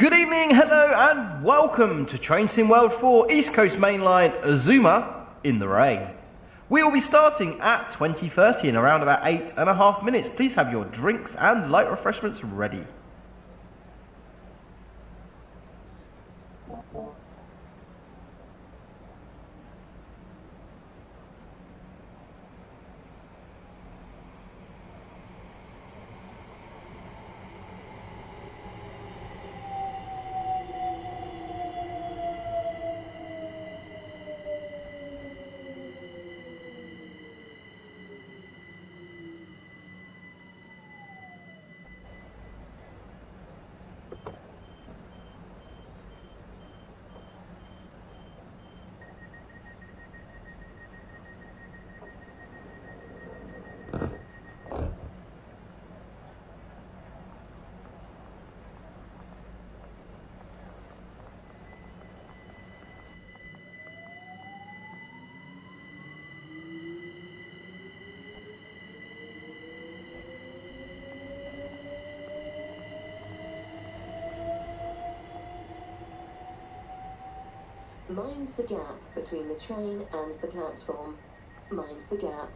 Good evening, hello, and welcome to Train Sim World for East Coast Mainline Azuma in the rain. We will be starting at 20:30 in around about 8.5 minutes. Please have your drinks and light refreshments ready. Mind the gap between the train and the platform. Mind the gap.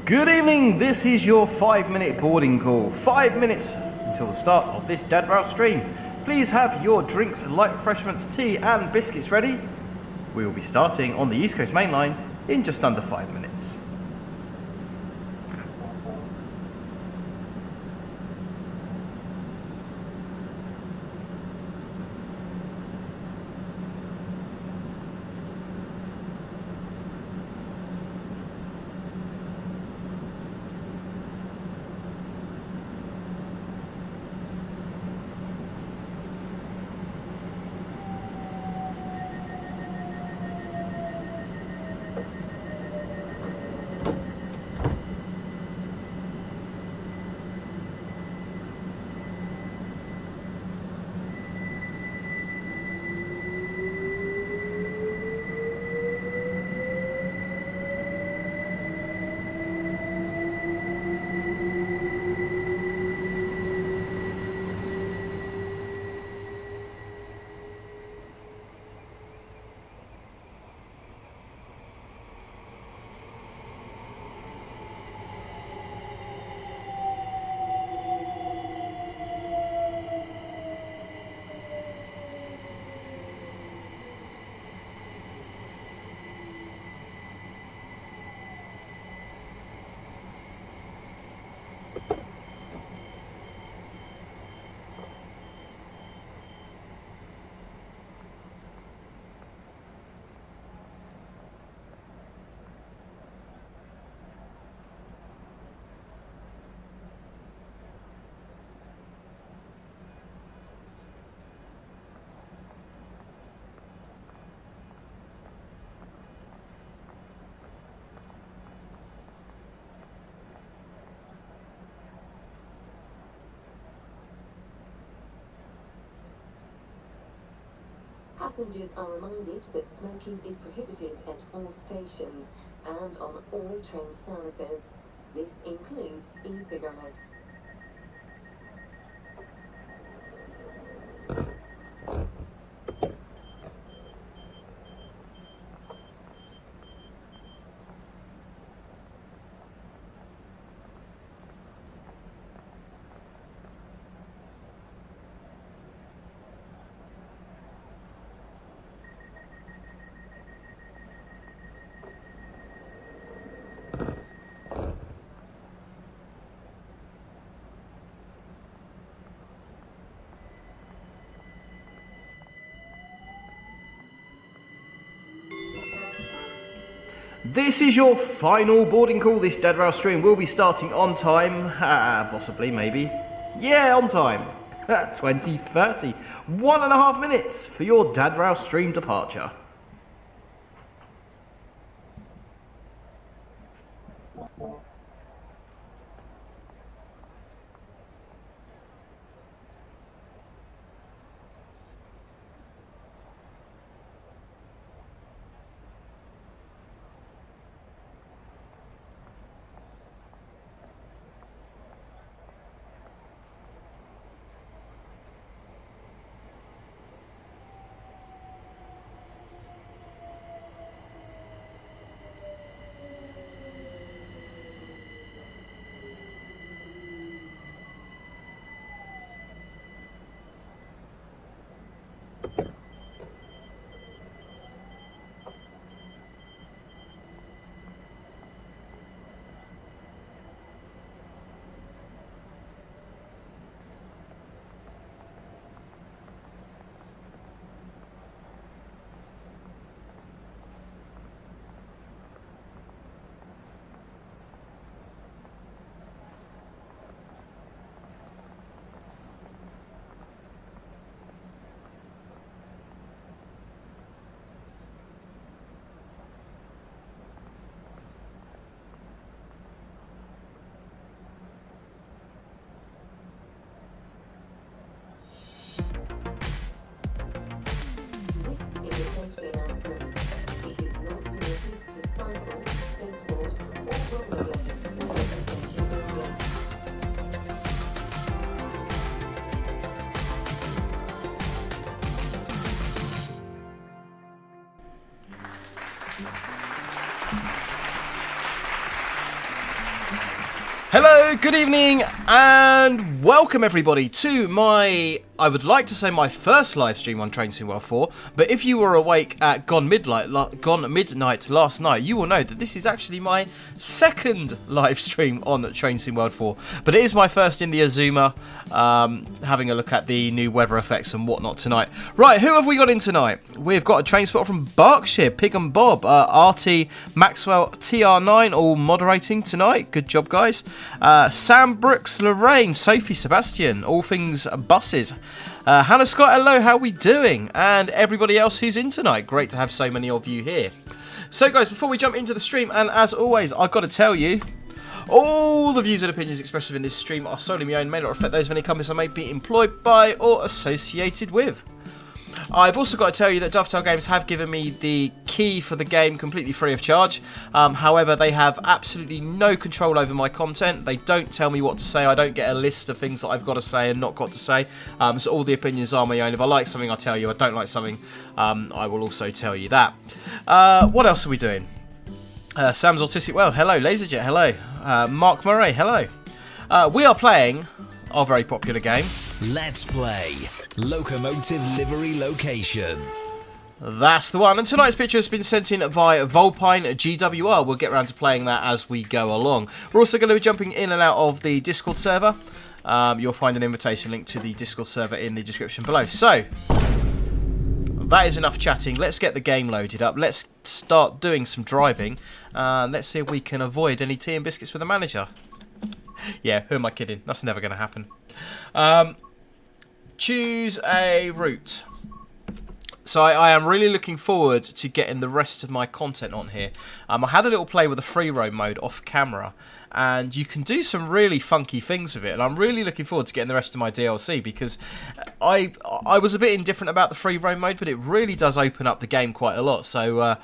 Good evening, this is your 5-minute boarding call. 5 minutes until the start of this dead route stream. Please have your drinks, light refreshments, tea and biscuits ready. We will be starting on the East Coast Mainline in just under 5 minutes. Passengers are reminded that smoking is prohibited at all stations and on all train services. This includes e-cigarettes. This is your final boarding call. This dead rail stream will be starting on time. Possibly, maybe. Yeah, on time. 20:30. 1.5 minutes for your dead rail stream departure. Hello, good evening, and welcome everybody to my, I would like to say my first live stream on Train Sim World 4, but if you were awake at Gone Midnight last night, you will know that this is actually my second live stream on Train Sim World 4, but it is my first in the Azuma, having a look at the new weather effects and whatnot tonight. Right, who have we got in tonight? We've got a train spotter from Berkshire, Pig and Bob, RT Maxwell TR9, all moderating tonight. Good job, guys. Sam Brooks, Lorraine, Sophie Sebastian, all things buses. Hannah Scott, hello, how are we doing? And everybody else who's in tonight. Great to have so many of you here. So, guys, before we jump into the stream, and as always, I've got to tell you, all the views and opinions expressed within this stream are solely my own, may not reflect those of any companies I may be employed by or associated with. I've also got to tell you that Dovetail Games have given me the key for the game completely free of charge. However, they have absolutely no control over my content. They don't tell me what to say. I don't get a list of things that I've got to say and not got to say. So all the opinions are my own. If I like something, I'll tell you. If I don't like something, I will also tell you that. What else are we doing? Sam's Autistic World, hello. Laserjet, hello. Mark Murray, hello. We are playing our very popular game. Let's play Locomotive Livery Location. That's the one. And tonight's picture has been sent in via Volpine GWR. We'll get around to playing that as we go along. We're also going to be jumping in and out of the Discord server. You'll find an invitation link to the Discord server in the description below. So, that is enough chatting. Let's get the game loaded up. Let's start doing some driving. Let's see if we can avoid any tea and biscuits with the manager. Yeah, who am I kidding? That's never going to happen. Choose a route. So I am really looking forward to getting the rest of my content on here. I had a little play with the free roam mode off camera, and you can do some really funky things with it. And I'm really looking forward to getting the rest of my DLC, because I was a bit indifferent about the free roam mode, but it really does open up the game quite a lot. So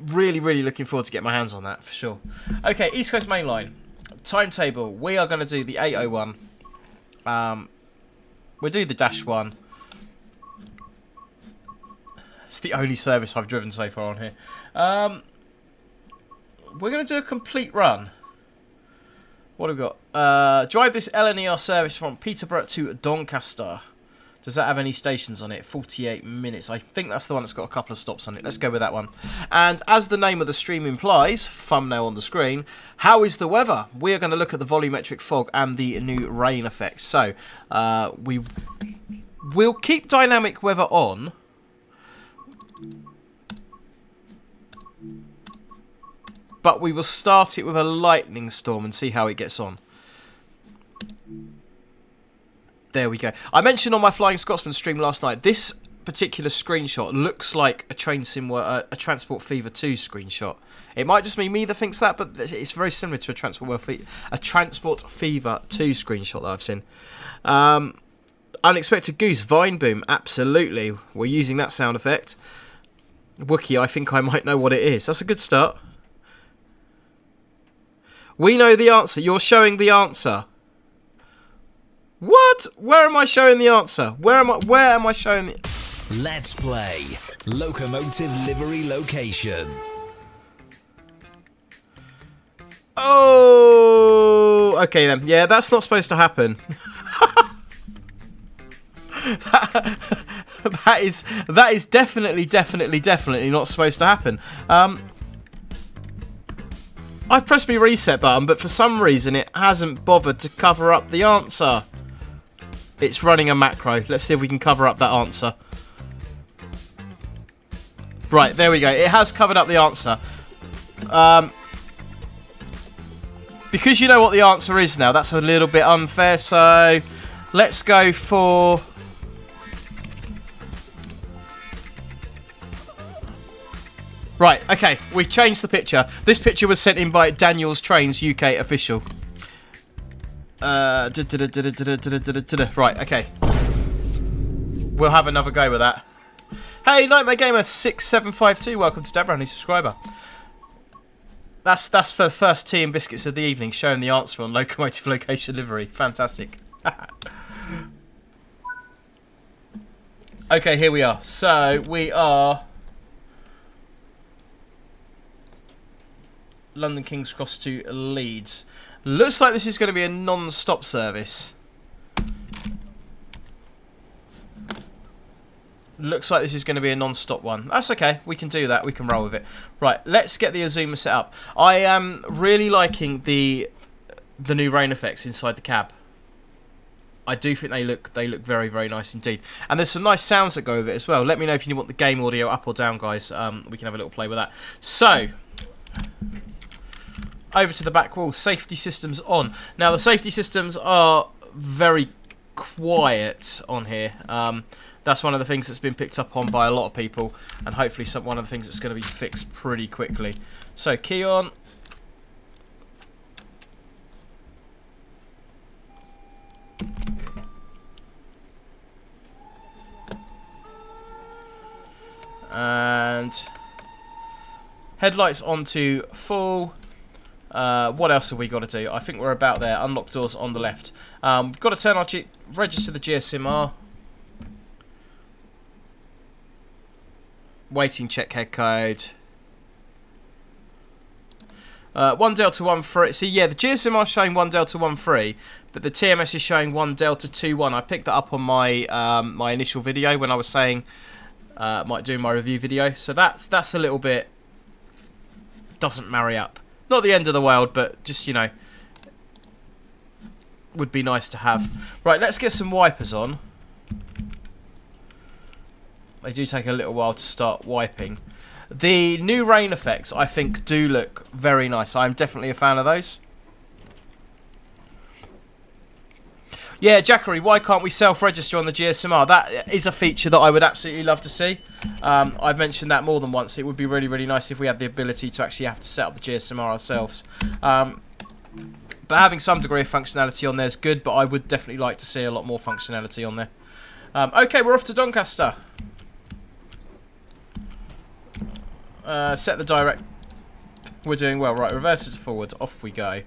really looking forward to getting my hands on that for sure. Okay, East Coast Mainline timetable. We are going to do the 801. We'll do the Dash 1. It's the only service I've driven so far on here. We're going to do a complete run. What have we got? Drive this LNER service from Peterborough to Doncaster. Does that have any stations on it? 48 minutes. I think that's the one that's got a couple of stops on it. Let's go with that one. And as the name of the stream implies, thumbnail on the screen, how is the weather? We are going to look at the volumetric fog and the new rain effects. So, we'll keep dynamic weather on. But we will start it with a lightning storm and see how it gets on. There we go. I mentioned on my Flying Scotsman stream last night, this particular screenshot looks like a Transport Fever 2 screenshot. It might just be me that thinks that, but it's very similar to a Transport Fever 2 screenshot that I've seen. Unexpected Goose, Vine Boom, absolutely. We're using that sound effect. Wookie, I think I might know what it is. That's a good start. We know the answer. You're showing the answer. What? Where am I showing the answer? Where am I showing the... Let's play Locomotive Livery Location. Oh, okay then. Yeah, that's not supposed to happen. that is definitely not supposed to happen. I've pressed my reset button, but for some reason it hasn't bothered to cover up the answer. It's running a macro. Let's see if we can cover up that answer. Right, there we go. It has covered up the answer. Because you know what the answer is now, that's a little bit unfair, so let's go for... Right, okay, we've changed the picture. This picture was sent in by Daniel's Trains UK official. Right, okay. We'll have another go with that. Hey, Nightmare Gamer 6752, welcome to Deborah, new subscriber. That's for the first tea and biscuits of the evening, showing the answer on Locomotive Location Livery. Fantastic. Okay, here we are. So, we are... London King's Cross to Leeds. Looks like this is going to be a non-stop service. Looks like this is going to be a non-stop one. That's okay. We can do that. We can roll with it. Right, let's get the Azuma set up. I am really liking the new rain effects inside the cab. I do think they look very nice indeed. And there's some nice sounds that go with it as well. Let me know if you want the game audio up or down, guys. We can have a little play with that. So... over to the back wall, safety systems on. Now the safety systems are very quiet on here. That's one of the things that's been picked up on by a lot of people, and hopefully one of the things that's going to be fixed pretty quickly. So key on. And headlights onto full. What else have we got to do? I think we're about there. Unlock doors on the left. We've got to turn our register the GSMR. Waiting check head code. 1 Delta 1 3. See, yeah, the GSMR is showing 1 Delta 1 3, but the TMS is showing 1 Delta 2 1. I picked that up on my my initial video when I was saying might do my review video. So that's a little bit doesn't marry up. Not the end of the world, but just, you know, would be nice to have. Right, let's get some wipers on. They do take a little while to start wiping. The new rain effects, I think, do look very nice. I'm definitely a fan of those. Yeah, Jackery, why can't we self-register on the GSMR? That is a feature that I would absolutely love to see. I've mentioned that more than once. It would be really, really nice if we had the ability to actually have to set up the GSMR ourselves. But having some degree of functionality on there is good, but I would definitely like to see a lot more functionality on there. Okay, we're off to Doncaster. Set the direct... We're doing well. Right, reverse it to forward. Off we go.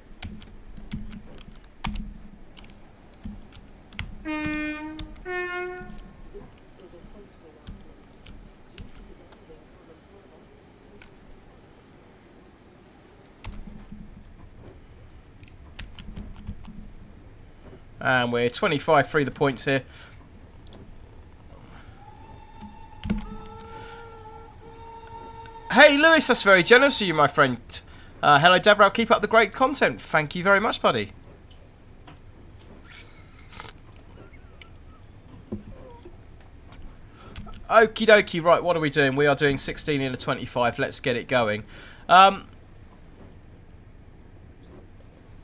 And we're 25 through the points here. Hey Lewis, that's very generous of you, my friend. Hello Deborah, keep up the great content. Thank you very much, buddy. Okie dokie, right, what are we doing? We are doing 16 in a 25. Let's get it going.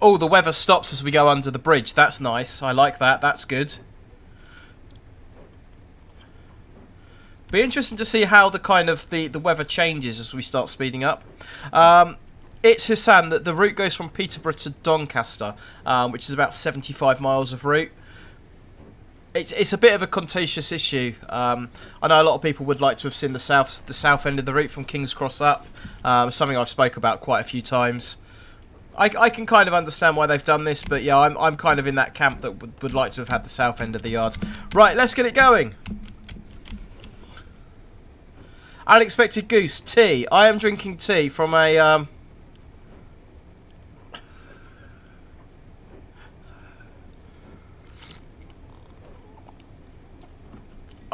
Oh, the weather stops as we go under the bridge. That's nice. I like that. That's good. Be interesting to see how the kind of the weather changes as we start speeding up. It's Hassan that the route goes from Peterborough to Doncaster, which is about 75 miles of route. It's a bit of a contentious issue. I know a lot of people would like to have seen the south end of the route from King's Cross up. Something I've spoke about quite a few times. I can kind of understand why they've done this, but yeah, I'm kind of in that camp that would like to have had the south end of the yard. Right, let's get it going. Unexpected Goose, tea. I am drinking tea from a...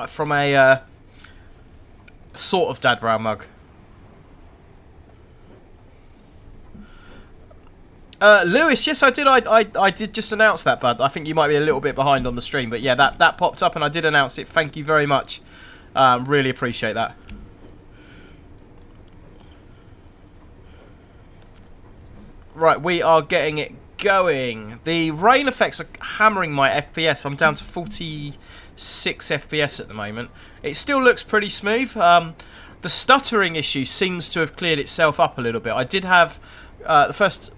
from a sort of Dad Row mug. Lewis, yes I did. I did just announce that, bud. I think you might be a little bit behind on the stream, but yeah, that popped up and I did announce it. Thank you very much. Really appreciate that. Right, we are getting it going. The rain effects are hammering my FPS. I'm down to 46 FPS at the moment. It still looks pretty smooth. The stuttering issue seems to have cleared itself up a little bit. I did have the first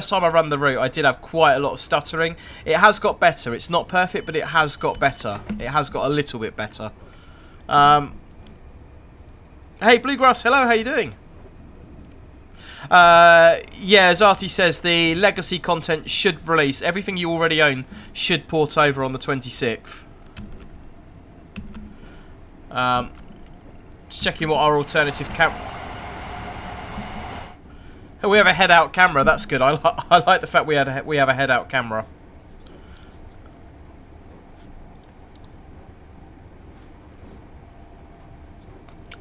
time I ran the route, I did have quite a lot of stuttering. It has got better. It's not perfect, but it has got better. It has got a little bit better. Hey, Bluegrass, hello, how you doing? Yeah, as Artie says, the legacy content should release. Everything you already own should port over on the 26th. Just checking what our alternative we have a head-out camera. That's good. I like the fact we have a head-out camera.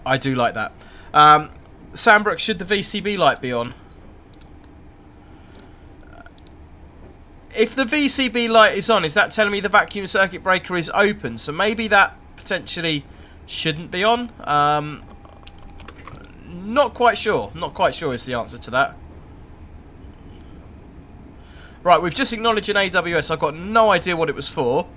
I do like that. Sandbrook, should the VCB light be on? If the VCB light is on, is that telling me the vacuum circuit breaker is open? So maybe that potentially shouldn't be on. Not quite sure. Not quite sure is the answer to that. Right, we've just acknowledged an AWS. I've got no idea what it was for.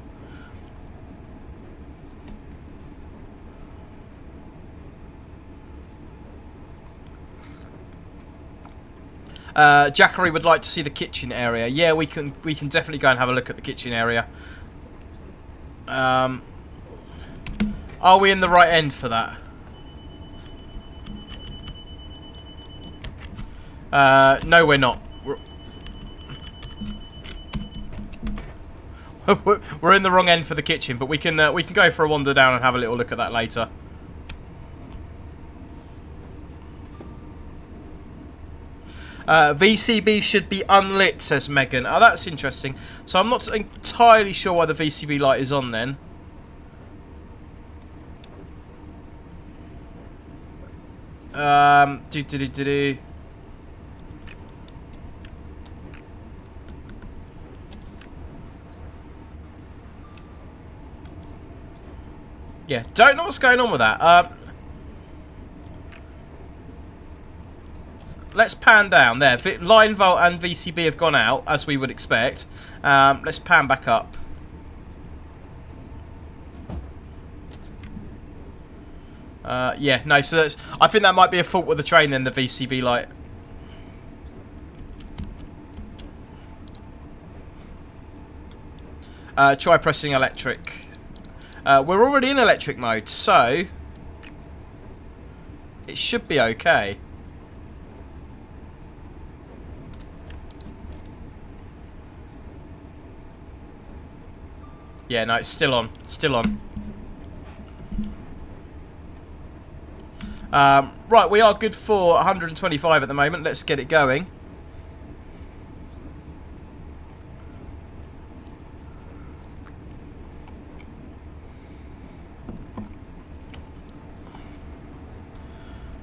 Jackery would like to see the kitchen area. Yeah, we can definitely go and have a look at the kitchen area. Are we in the right end for that? No, we're not. We're in the wrong end for the kitchen, but we can go for a wander down and have a little look at that later. VCB should be unlit, says Megan. Oh, that's interesting. So I'm not entirely sure why the VCB light is on then. Yeah, don't know what's going on with that. Let's pan down there. Line volt and VCB have gone out, as we would expect. Let's pan back up. Yeah, no, so that's, I think that might be a fault with the train then, the VCB light. Try pressing electric. We're already in electric mode, so it should be okay. Yeah, no, it's still on. Still on. Right, we are good for 125 at the moment. Let's get it going.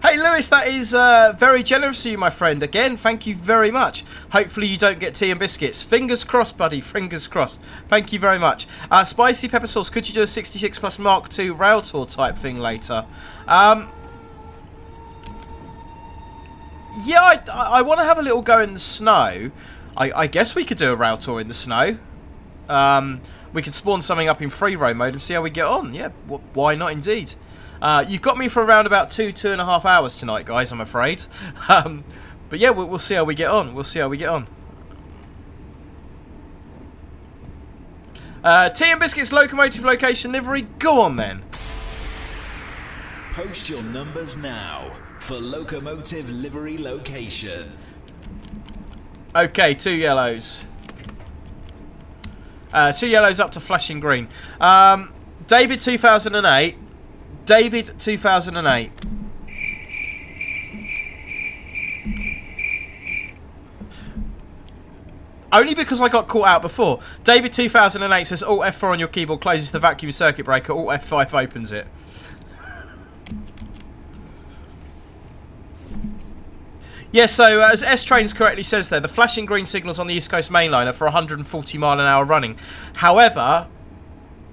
Hey Lewis, that is very generous of you, my friend. Again, thank you very much. Hopefully you don't get tea and biscuits. Fingers crossed, buddy. Fingers crossed. Thank you very much. Spicy pepper sauce. Could you do a 66 plus Mark II rail tour type thing later? Yeah, I want to have a little go in the snow. I guess we could do a rail tour in the snow. We could spawn something up in free roam mode and see how we get on. Yeah, why not indeed? You've got me for around about 2.5 hours tonight, guys, I'm afraid. But yeah, we'll see how we get on. We'll see how we get on. Tea and biscuits, locomotive location livery. Go on then. Post your numbers now for locomotive livery location. Okay, 2 yellows. 2 yellows up to flashing green. David 2008. David 2008. Only because I got caught out before. David 2008 says Alt F4 on your keyboard closes the vacuum circuit breaker. Alt F5 opens it. Yeah, so as S-Trains correctly says there, the flashing green signals on the East Coast Mainline are for 140 mile an hour running. However,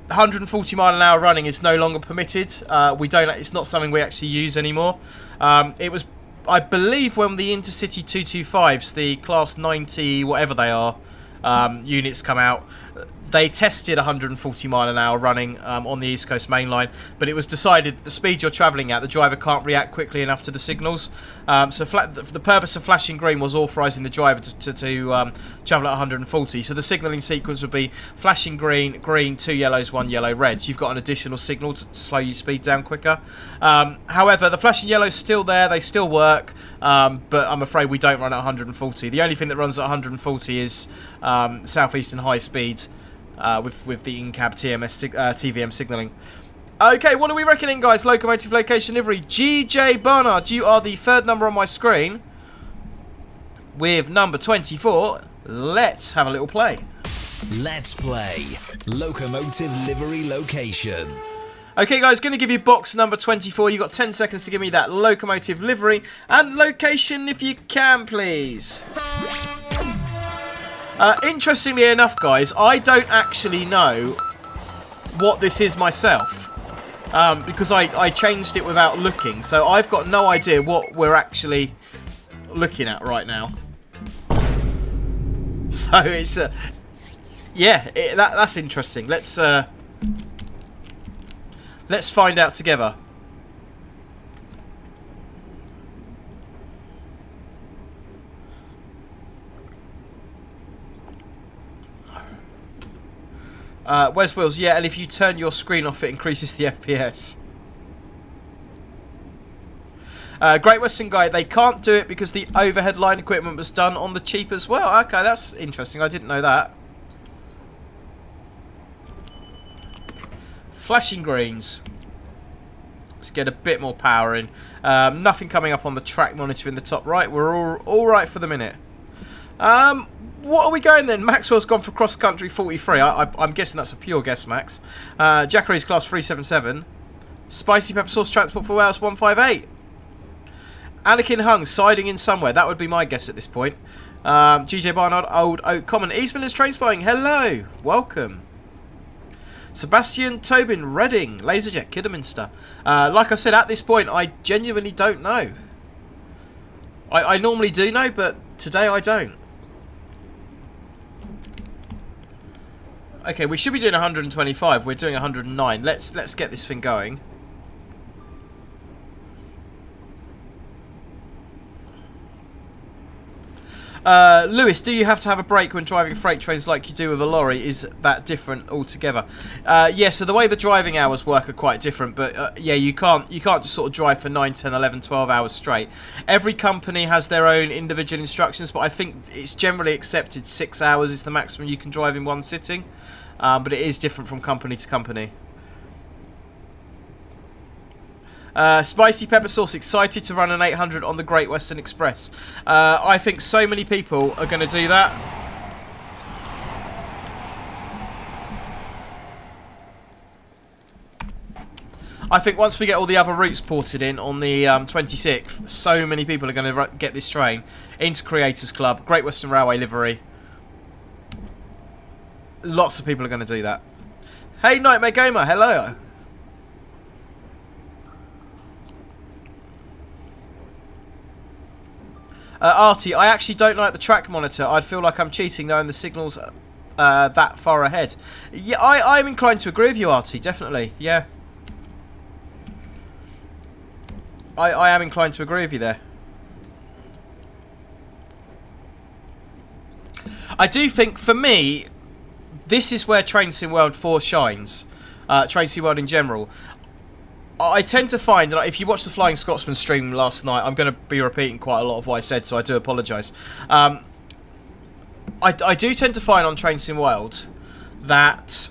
140 mile an hour running is no longer permitted. It's not something we actually use anymore. It was, I believe, when the Intercity 225s, the Class 90 whatever they are, units come out, they tested 140 mile an hour running on the East Coast Mainline, but it was decided that the speed you're travelling at, the driver can't react quickly enough to the signals. So the purpose of flashing green was authorising the driver to travel at 140. So the signalling sequence would be flashing green, green, 2 yellows, 1 yellow, red. So you've got an additional signal to slow your speed down quicker. However, the flashing yellow's still there, they still work, but I'm afraid we don't run at 140. The only thing that runs at 140 is Southeastern High Speed. With the in-cab TVM signalling. Okay, what are we reckoning, guys? Locomotive location livery. GJ Barnard, you are the third number on my screen. With number 24, let's have a little play. Let's play Locomotive Livery Location. Okay, guys, going to give you box number 24. You've got 10 seconds to give me that locomotive livery and location if you can, please. Interestingly enough, guys, I don't actually know what this is myself, because I changed it without looking, so I've got no idea what we're actually looking at right now. So it's yeah, that's interesting. Let's find out together. Where's Wills? Yeah, and if you turn your screen off, it increases the FPS. Great Western Guy, they can't do it because the overhead line equipment was done on the cheap as well. Okay, that's interesting. I didn't know that. Flashing greens. Let's get a bit more power in. Nothing coming up on the track monitor in the top right. We're all right for the minute. What are we going then? Maxwell's gone for cross country 43. I'm guessing that's a pure guess, Max. Jackery's class 377. Spicy pepper sauce transport for Wales 158. Anakin Hung siding in somewhere. That would be my guess at this point. GJ Barnard, Old Oak Common. Eastman is train spying. Hello. Welcome. Sebastian Tobin, Reading. Laserjet, Kidderminster. Like I said, at this point, I genuinely don't know. I normally do know, but today I don't. Okay, we should be doing 125. We're doing 109. Let's get this thing going. Lewis, do you have to have a brake when driving freight trains like you do with a lorry? Is that different altogether? Yeah, so the way the driving hours work are quite different, but yeah, you can't just sort of drive for 9, 10, 11, 12 hours straight. Every company has their own individual instructions, but I think it's generally accepted 6 hours is the maximum you can drive in one sitting, but it is different from company to company. Spicy pepper sauce, excited to run an 800 on the Great Western Express. I think so many people are going to do that. I think once we get all the other routes ported in on the 26th, so many people are going to get this train into Creators Club, Great Western Railway livery. Lots of people are going to do that. Hey, Nightmare Gamer, hello. Artie, I actually don't like the track monitor. I'd feel like I'm cheating knowing the signal's that far ahead. Yeah, I'm inclined to agree with you, Artie, definitely. Yeah. I am inclined to agree with you there. I do think, for me, this is where Train Sim World 4 shines. Train Sim World in general. I tend to find, and if you watch the Flying Scotsman stream last night, I'm going to be repeating quite a lot of what I said, so I do apologise. I do tend to find on Train Sim World that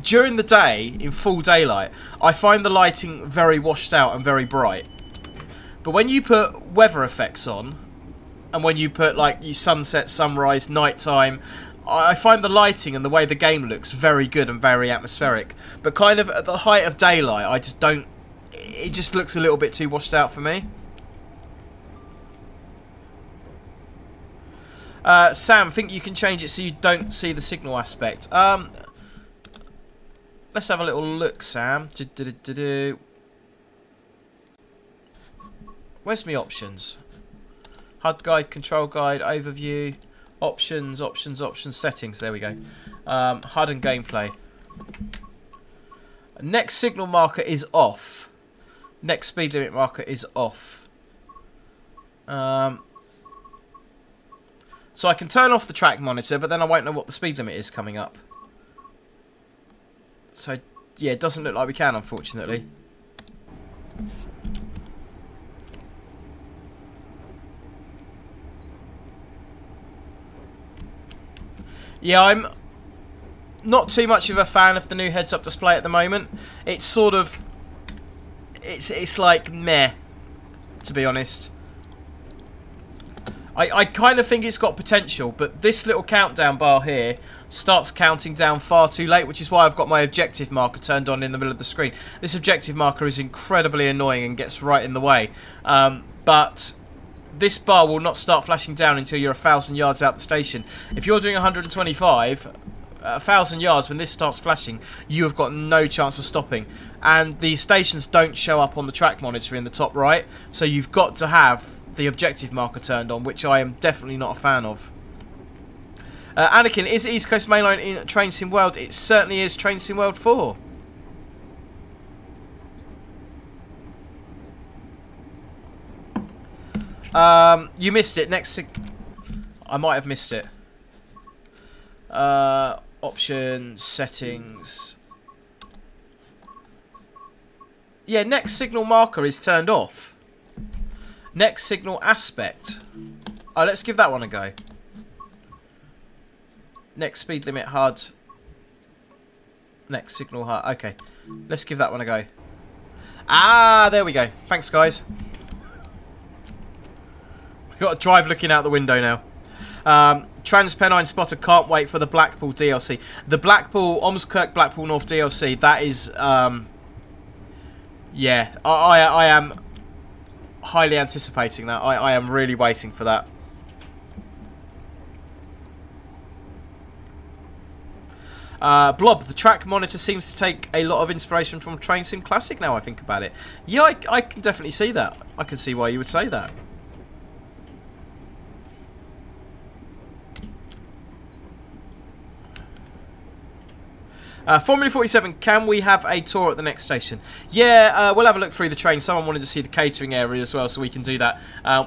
during the day, in full daylight, I find the lighting very washed out and very bright. But when you put weather effects on, and when you put like you sunset, sunrise, nighttime, I find the lighting and the way the game looks very good and very atmospheric. But kind of at the height of daylight, I just don't... It just looks a little bit too washed out for me. Sam, think you can change it so you don't see the signal aspect. Let's have a little look, Sam. Where's my options? HUD guide, control guide, overview... Options, settings. There we go. HUD and gameplay. Next signal marker is off. Next speed limit marker is off. So I can turn off the track monitor, but then I won't know what the speed limit is coming up. So, yeah, it doesn't look like we can, unfortunately. Yeah, I'm not too much of a fan of the new heads-up display at the moment. It's sort of... It's like meh, to be honest. I kind of think it's got potential, but this little countdown bar here starts counting down far too late, which is why I've got my objective marker turned on in the middle of the screen. This objective marker is incredibly annoying and gets right in the way. But... this bar will not start flashing down until you're 1,000 yards out the station. If you're doing 125, 1,000 yards, when this starts flashing, you have got no chance of stopping. And the stations don't show up on the track monitor in the top right, so you've got to have the objective marker turned on, which I am definitely not a fan of. Anakin, is East Coast Mainline in Train Sim World? It certainly is Train Sim World 4. You missed it. I might have missed it. Options, settings. Yeah, next signal marker is turned off. Next signal aspect. Oh, let's give that one a go. Next speed limit HUD. Next signal HUD. Okay, let's give that one a go. Ah, there we go. Thanks, guys. Got a drive looking out the window now. Transpennine Spotter can't wait for the Blackpool DLC. The Blackpool, Ormskirk, Blackpool North DLC, that is, yeah, I am highly anticipating that. I am really waiting for that. Blob, the track monitor seems to take a lot of inspiration from Train Sim Classic now I think about it. Yeah, I can definitely see that. I can see why you would say that. Formula 47, can we have a tour at the next station? Yeah, we'll have a look through the train. Someone wanted to see the catering area as well, so we can do that.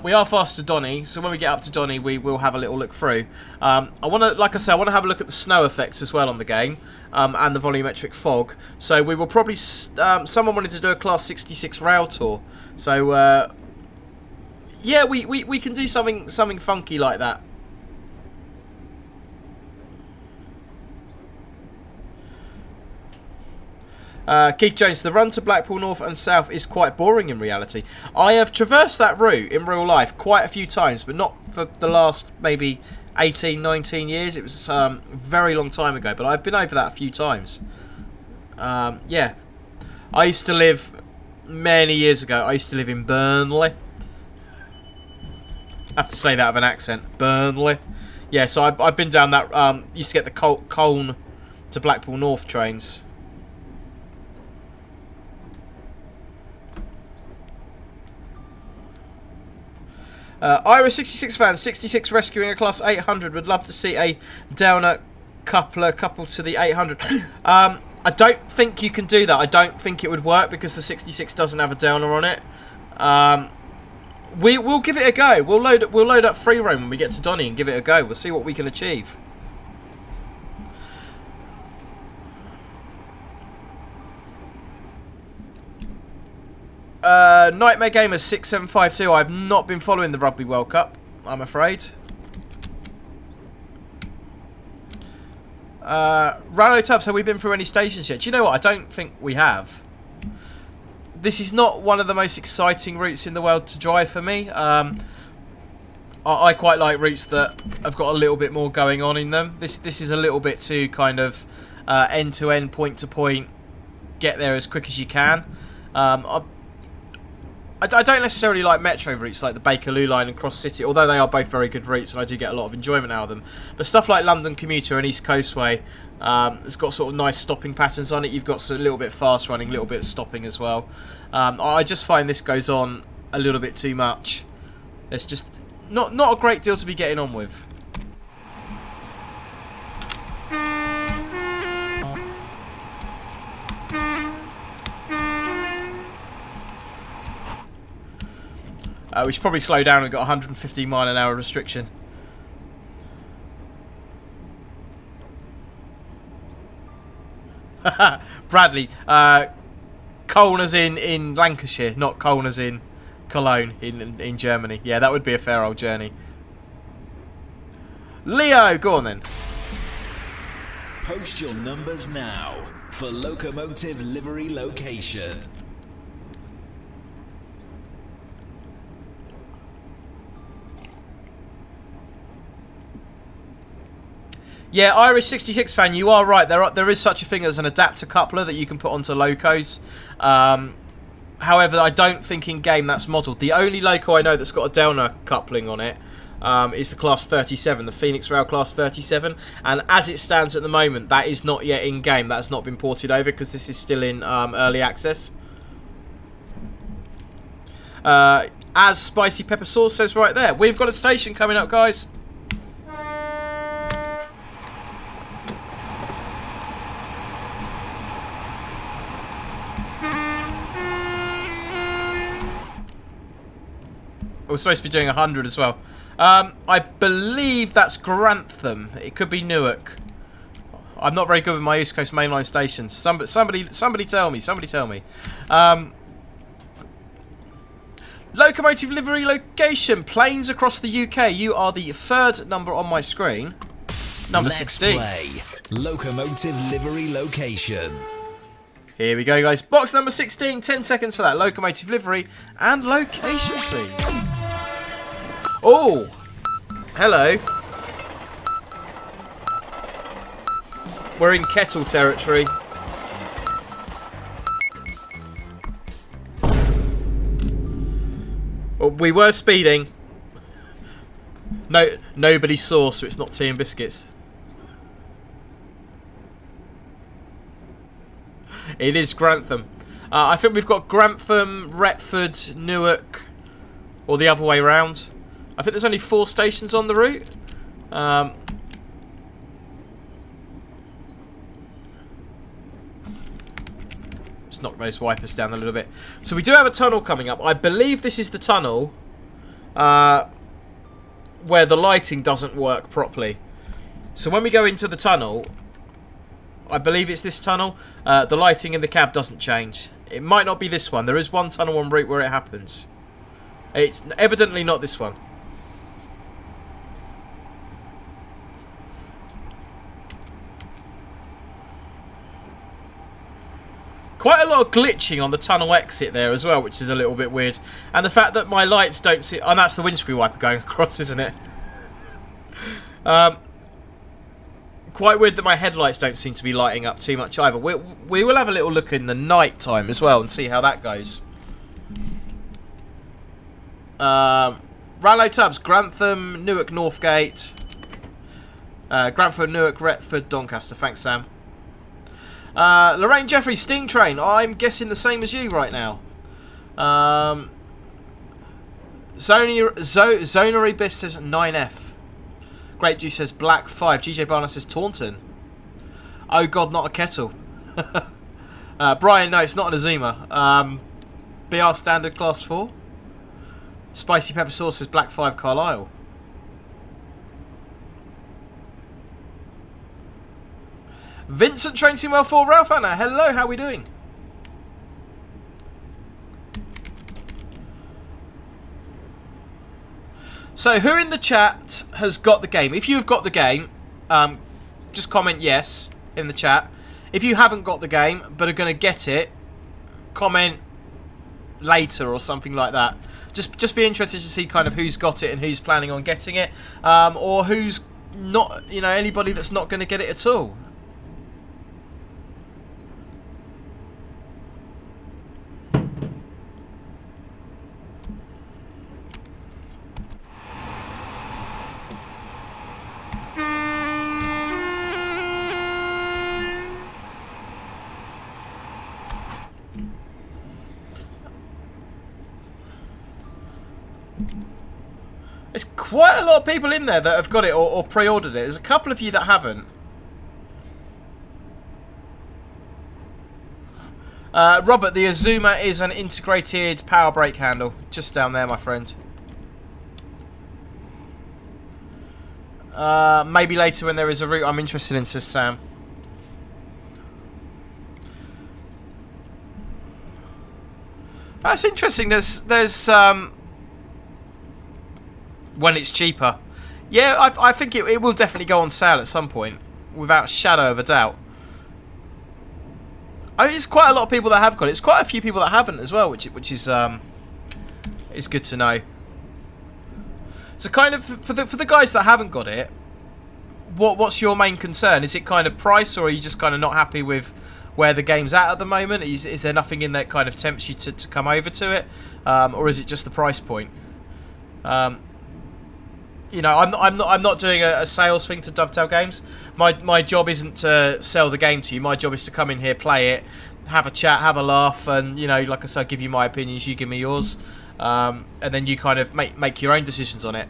We are fast to Donny, so when we get up to Donny, we will have a little look through. I want to, like I said, I want to have a look at the snow effects as well on the game, and the volumetric fog. So we will probably, someone wanted to do a Class 66 rail tour. So, yeah, we can do something funky like that. Keith Jones, the run to Blackpool North and South is quite boring in reality. I have traversed that route in real life quite a few times, but not for the last maybe 18, 19 years. It was a very long time ago, but I've been over that a few times. Yeah. I used to live, many years ago, I used to live in Burnley. I have to say that with an accent. Burnley. Yeah, so I've been down that, used to get the Colne to Blackpool North trains. Ira 66 fan, 66 rescuing a Class 800. Would love to see a downer couple to the 800. I don't think you can do that. I don't think it would work because the 66 doesn't have a downer on it. We'll give it a go. We'll load up free roam when we get to Donny and give it a go. We'll see what we can achieve. Nightmare Gamer 6752. I've not been following the Rugby World Cup, I'm afraid. Rallo Tubbs, have we been through any stations yet? Do you know what? I don't think we have. This is not one of the most exciting routes in the world to drive for me. I quite like routes that have got a little bit more going on in them. This is a little bit too kind of end to end, point to point, get there as quick as you can. I don't necessarily like metro routes like the Bakerloo line and Cross City, although they are both very good routes and I do get a lot of enjoyment out of them. But stuff like London Commuter and East Coastway, it's got sort of nice stopping patterns on it. You've got a little bit fast running, a little bit stopping as well. I just find this goes on a little bit too much. There's just not a great deal to be getting on with. We should probably slow down. We've got a 115 mile an hour restriction. Bradley, Colne as in Lancashire, not Colne as in Cologne in Germany. Yeah, that would be a fair old journey. Leo, go on then. Post your numbers now for Locomotive Livery Location. Yeah, Irish 66 fan, you are right. There is such a thing as an adapter coupler that you can put onto locos. However, I don't think in game that's modelled. The only loco I know that's got a downer coupling on it is the Class 37, the Phoenix Rail Class 37. And as it stands at the moment, that is not yet in game. That has not been ported over because this is still in early access. As Spicy Pepper Sauce says right there, we've got a station coming up, guys. We're supposed to be doing 100 as well. I believe that's Grantham. It could be Newark. I'm not very good with my East Coast Mainline stations. Somebody tell me. Somebody tell me. Locomotive Livery Location. Planes across the UK. You are the third number on my screen. Number 16. Play Locomotive Livery Location. Here we go, guys. Box number 16. 10 seconds for that. Locomotive Livery and location, please. Oh, hello. We're in Kettle territory. Well, we were speeding. No, nobody saw, so it's not tea and biscuits. It is Grantham. I think we've got Grantham, Retford, Newark, or the other way round. I think there's only 4 stations on the route. Let's knock those wipers down a little bit. So we do have a tunnel coming up. I believe this is the tunnel where the lighting doesn't work properly. So when we go into the tunnel, I believe it's this tunnel, the lighting in the cab doesn't change. It might not be this one. There is one tunnel en route where it happens. It's evidently not this one. Quite a lot of glitching on the tunnel exit there as well, which is a little bit weird. And the fact that my lights don't see... Oh, that's the windscreen wiper going across, isn't it? Quite weird that my headlights don't seem to be lighting up too much either. We will have a little look in the night time as well and see how that goes. Rallo Tubbs, Grantham, Newark, Northgate. Grantham, Newark, Retford, Doncaster. Thanks, Sam. Lorraine Jeffrey, Steam Train. I'm guessing the same as you right now. Zonary Biss says 9F. Grape Juice says Black 5. GJ Barner says Taunton. Oh god, not a kettle. Brian, no, it's not an Azuma. BR Standard Class 4. Spicy Pepper Sauce says Black 5 Carlisle. Vincent Trainsing Well 4 Ralph Anna. Hello, how are we doing? So, who in the chat has got the game? If you've got the game, just comment yes in the chat. If you haven't got the game, but are going to get it, comment later or something like that. Just be interested to see kind of who's got it and who's planning on getting it. Or who's not, you know, anybody that's not going to get it at all. There's quite a lot of people in there that have got it or pre-ordered it. There's a couple of you that haven't. Robert, the Azuma is an integrated power brake handle. Just down there, my friend. Maybe later when there is a route I'm interested in, says Sam. That's interesting. There's when it's cheaper. Yeah, I think it will definitely go on sale at some point, without a shadow of a doubt. I mean, it's quite a lot of people that have got it. It's quite a few people that haven't as well, which is good to know. So, kind of for the guys that haven't got it, what's your main concern? Is it kind of price, or are you just kind of not happy with where the game's at the moment? Is there nothing in there that kind of tempts you to come over to it, or is it just the price point? You know, I'm not doing a sales thing to Dovetail Games. My job isn't to sell the game to you. My job is to come in here, play it, have a chat, have a laugh, and, you know, like I said, give you my opinions, you give me yours, and then you kind of make your own decisions on it.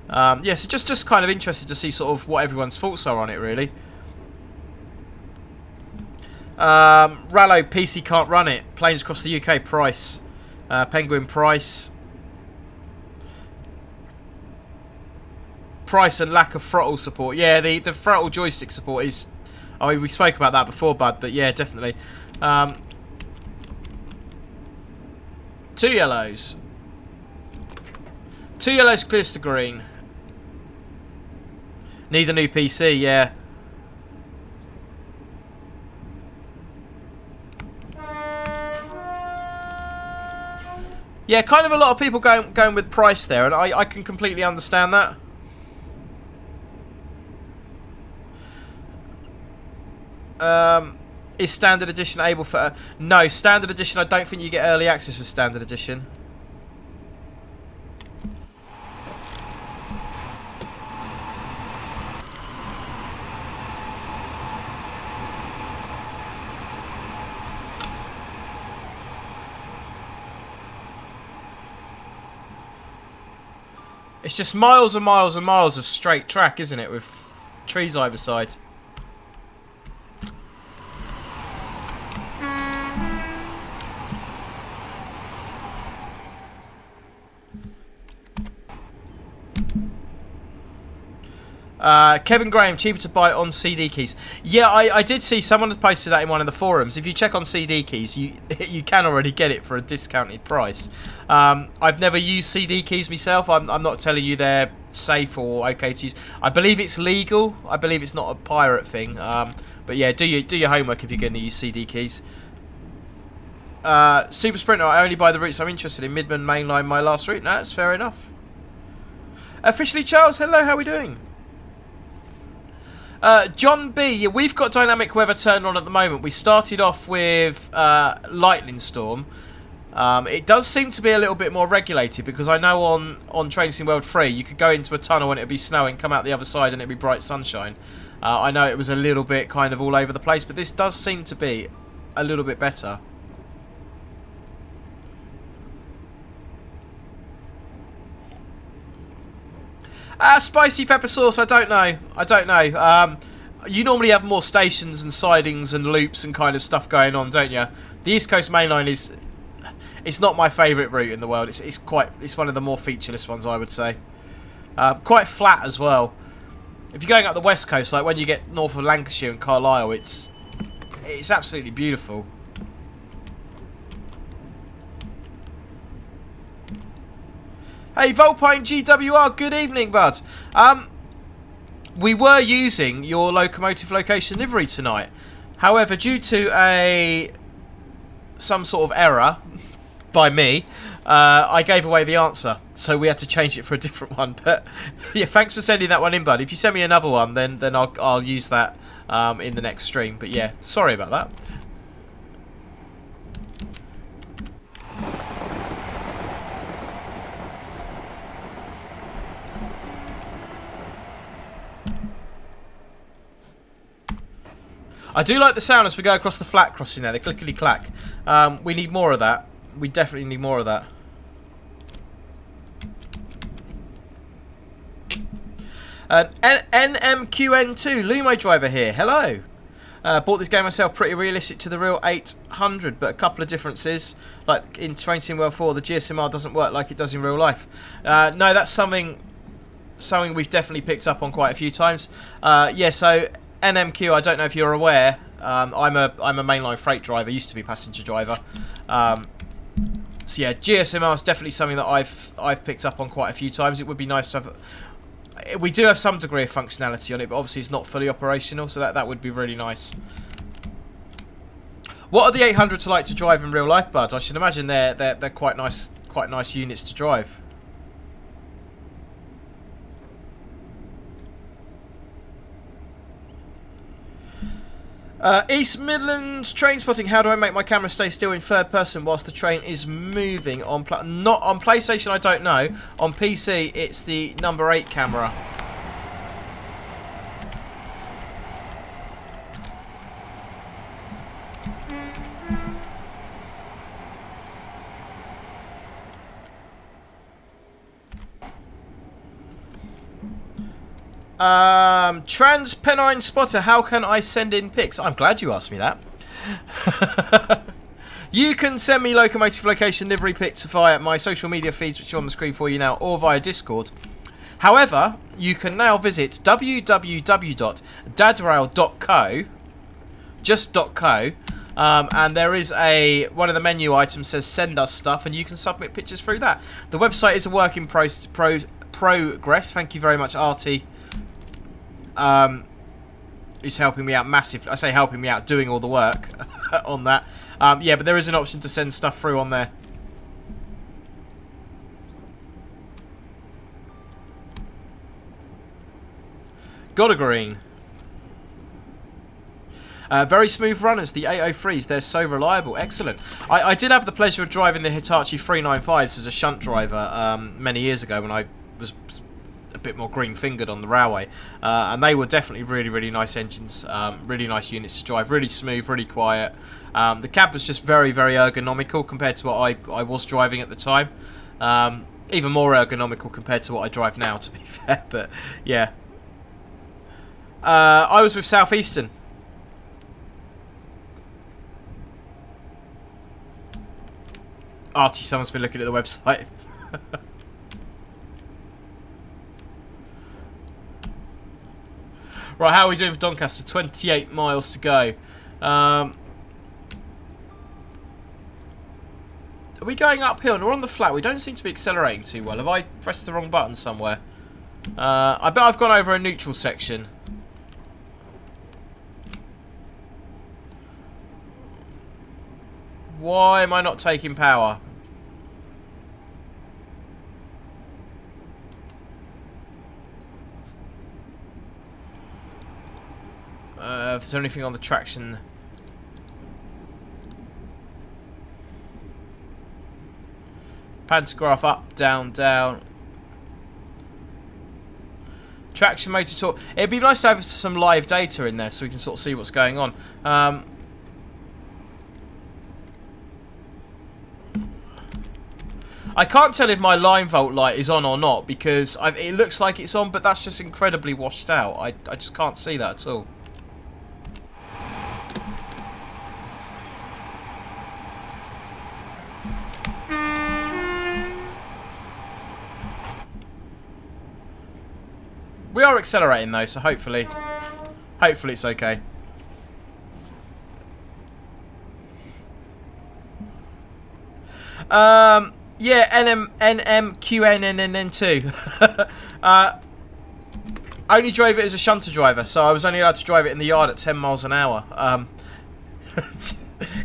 Yeah, so just kind of interested to see sort of what everyone's thoughts are on it, really. Rallo, PC can't run it. Planes across the UK, price. Penguin, price. Price and lack of throttle support. Yeah, the throttle joystick support is... I mean, we spoke about that before, bud, but yeah, definitely. 2 yellows. 2 yellows clears to green. Need a new PC, yeah. Yeah, kind of a lot of people going with price there, and I can completely understand that. Is Standard Edition able for... No, Standard Edition, I don't think you get early access with Standard Edition. It's just miles and miles and miles of straight track, isn't it, with trees either side. Kevin Graham, cheaper to buy on CD keys. Yeah, I did see someone had posted that in one of the forums. If you check on CD keys, you can already get it for a discounted price. I've never used CD keys myself. I'm not telling you they're safe or okay to use. I believe it's legal. I believe it's not a pirate thing. But yeah, do your homework if you're going to use CD keys. Super Sprinter, I only buy the routes I'm interested in. Midland Mainline, my last route. No, that's fair enough. Officially Charles, hello, how are we doing? John B, yeah, we've got dynamic weather turned on at the moment. We started off with lightning storm. It does seem to be a little bit more regulated, because I know on Trains in World 3 you could go into a tunnel and it'd be snowing, come out the other side and it'd be bright sunshine. I know it was a little bit kind of all over the place, but this does seem to be a little bit better. Spicy pepper sauce, I don't know. You normally have more stations and sidings and loops and kind of stuff going on, don't you? The East Coast Mainline it's not my favourite route in the world. It's one of the more featureless ones, I would say. Quite flat as well. If you're going up the west coast, like when you get north of Lancashire and Carlisle, it's absolutely beautiful. Hey, Volpine GWR, good evening, bud. We were using your locomotive location livery tonight. However, due to some sort of error by me, I gave away the answer, so we had to change it for a different one. But yeah, thanks for sending that one in, bud. If you send me another one, then I'll use that in the next stream. But yeah, sorry about that. I do like the sound as we go across the flat crossing there, the clickety clack. We need more of that. We definitely need more of that. NMQN2, Lumo driver here. Hello. Bought this game myself, pretty realistic to the real 800, but a couple of differences. Like in Train Sim World 4, the GSMR doesn't work like it does in real life. No, that's something we've definitely picked up on quite a few times. Yeah, so NMQ, I don't know if you're aware, I'm a mainline freight driver, used to be passenger driver. So yeah, GSMR is definitely something that I've picked up on quite a few times. It would be nice to have. We do have some degree of functionality on it, but obviously it's not fully operational, so that would be really nice. What are the 800s like to drive in real life, bud? I should imagine they're quite nice units to drive. East Midlands train spotting. How do I make my camera stay still in third person whilst the train is moving? Not on PlayStation, I don't know. On PC, it's the number 8 camera. Transpennine Spotter, how can I send in pics? I'm glad you asked me that. You can send me locomotive location livery pics via my social media feeds, which are on the screen for you now, or via Discord. However, you can now visit www.dadrail.co, just .co, and there is one of the menu items says send us stuff, and you can submit pictures through that. The website is a work in progress. Thank you very much, Artie. Who's helping me out massively. I say helping me out, doing all the work on that. Yeah, but there is an option to send stuff through on there. Got a green. Very smooth runners, the 803s. They're so reliable. Excellent. I did have the pleasure of driving the Hitachi 395s as a shunt driver many years ago when I was a bit more green-fingered on the railway, and they were definitely really nice engines, really nice units to drive, really smooth, really quiet. The cab was just very ergonomical compared to what I was driving at the time, even more ergonomical compared to what I drive now, to be fair. But yeah, I was with Southeastern. Artie, someone's been looking at the website. Right, how are we doing for Doncaster? 28 miles to go. Are we going uphill? We're on the flat. We don't seem to be accelerating too well. Have I pressed the wrong button somewhere? I bet I've gone over a neutral section. Why am I not taking power? If there's anything on the traction. Pantograph up, down, down. Traction motor torque. It'd be nice to have some live data in there so we can sort of see what's going on. I can't tell if my line volt light is on or not because it looks like it's on, but that's just incredibly washed out. I just can't see that at all. We are accelerating though, so hopefully it's okay. Yeah, NMQNNN2. Only drove it as a shunter driver, so I was only allowed to drive it in the yard at 10 miles an hour.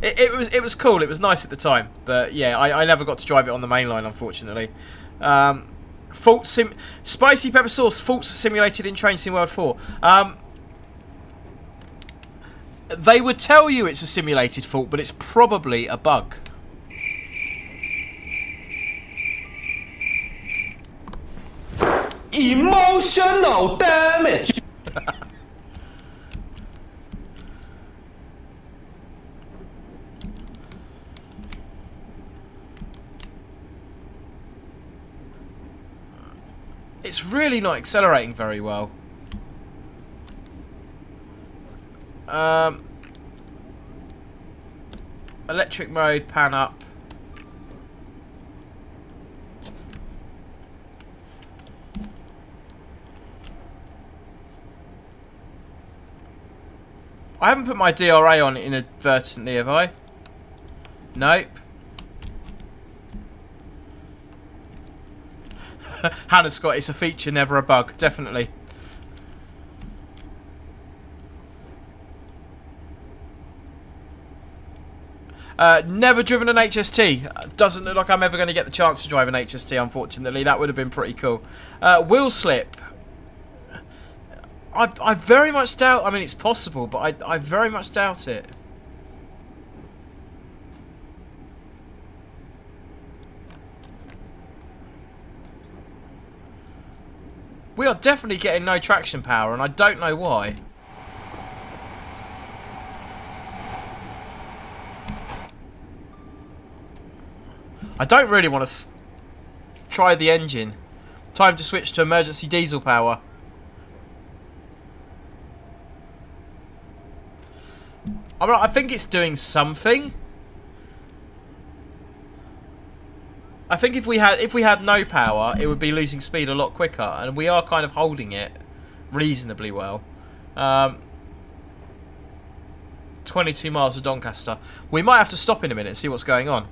It was cool. It was nice at the time, but yeah, I never got to drive it on the main line, unfortunately. Spicy pepper sauce faults are simulated in Train Sim World 4. They would tell you it's a simulated fault, but it's probably a bug. Emotional damage. It's really not accelerating very well. Electric mode, pan up. I haven't put my DRA on inadvertently, have I? Nope. Hannah Scott, it's a feature, never a bug. Definitely. Never driven an HST. Doesn't look like I'm ever going to get the chance to drive an HST, unfortunately. That would have been pretty cool. Wheel slip. I very much doubt... I mean, it's possible, but I very much doubt it. We are definitely getting no traction power, and I don't know why. I don't really want to try the engine. Time to switch to emergency diesel power. I mean, I think it's doing something. I think if we had no power, it would be losing speed a lot quicker, and we are kind of holding it reasonably well. 22 miles to Doncaster. We might have to stop in a minute and see what's going on.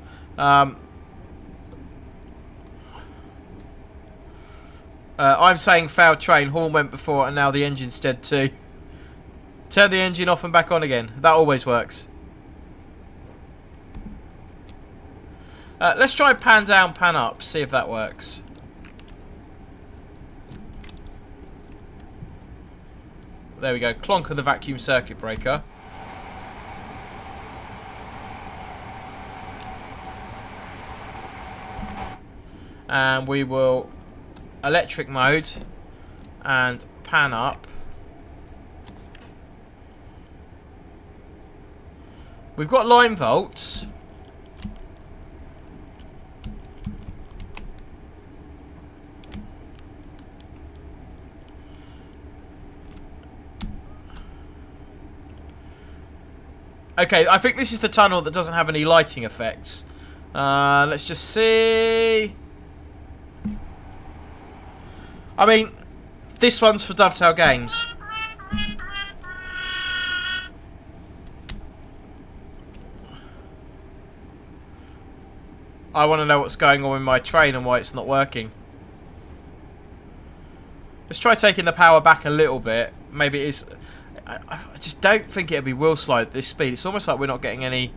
I'm saying failed train. Horn went before, and now the engine's dead too. Turn the engine off and back on again. That always works. Let's try pan down, pan up. See if that works. There we go. Clonk of the vacuum circuit breaker. And we will electric mode and pan up. We've got line volts. Okay, I think this is the tunnel that doesn't have any lighting effects. Let's just see. I mean, this one's for Dovetail Games. I want to know what's going on with my train and why it's not working. Let's try taking the power back a little bit. Maybe it is... I just don't think it'll be wheel slide at this speed. It's almost like we're not getting any...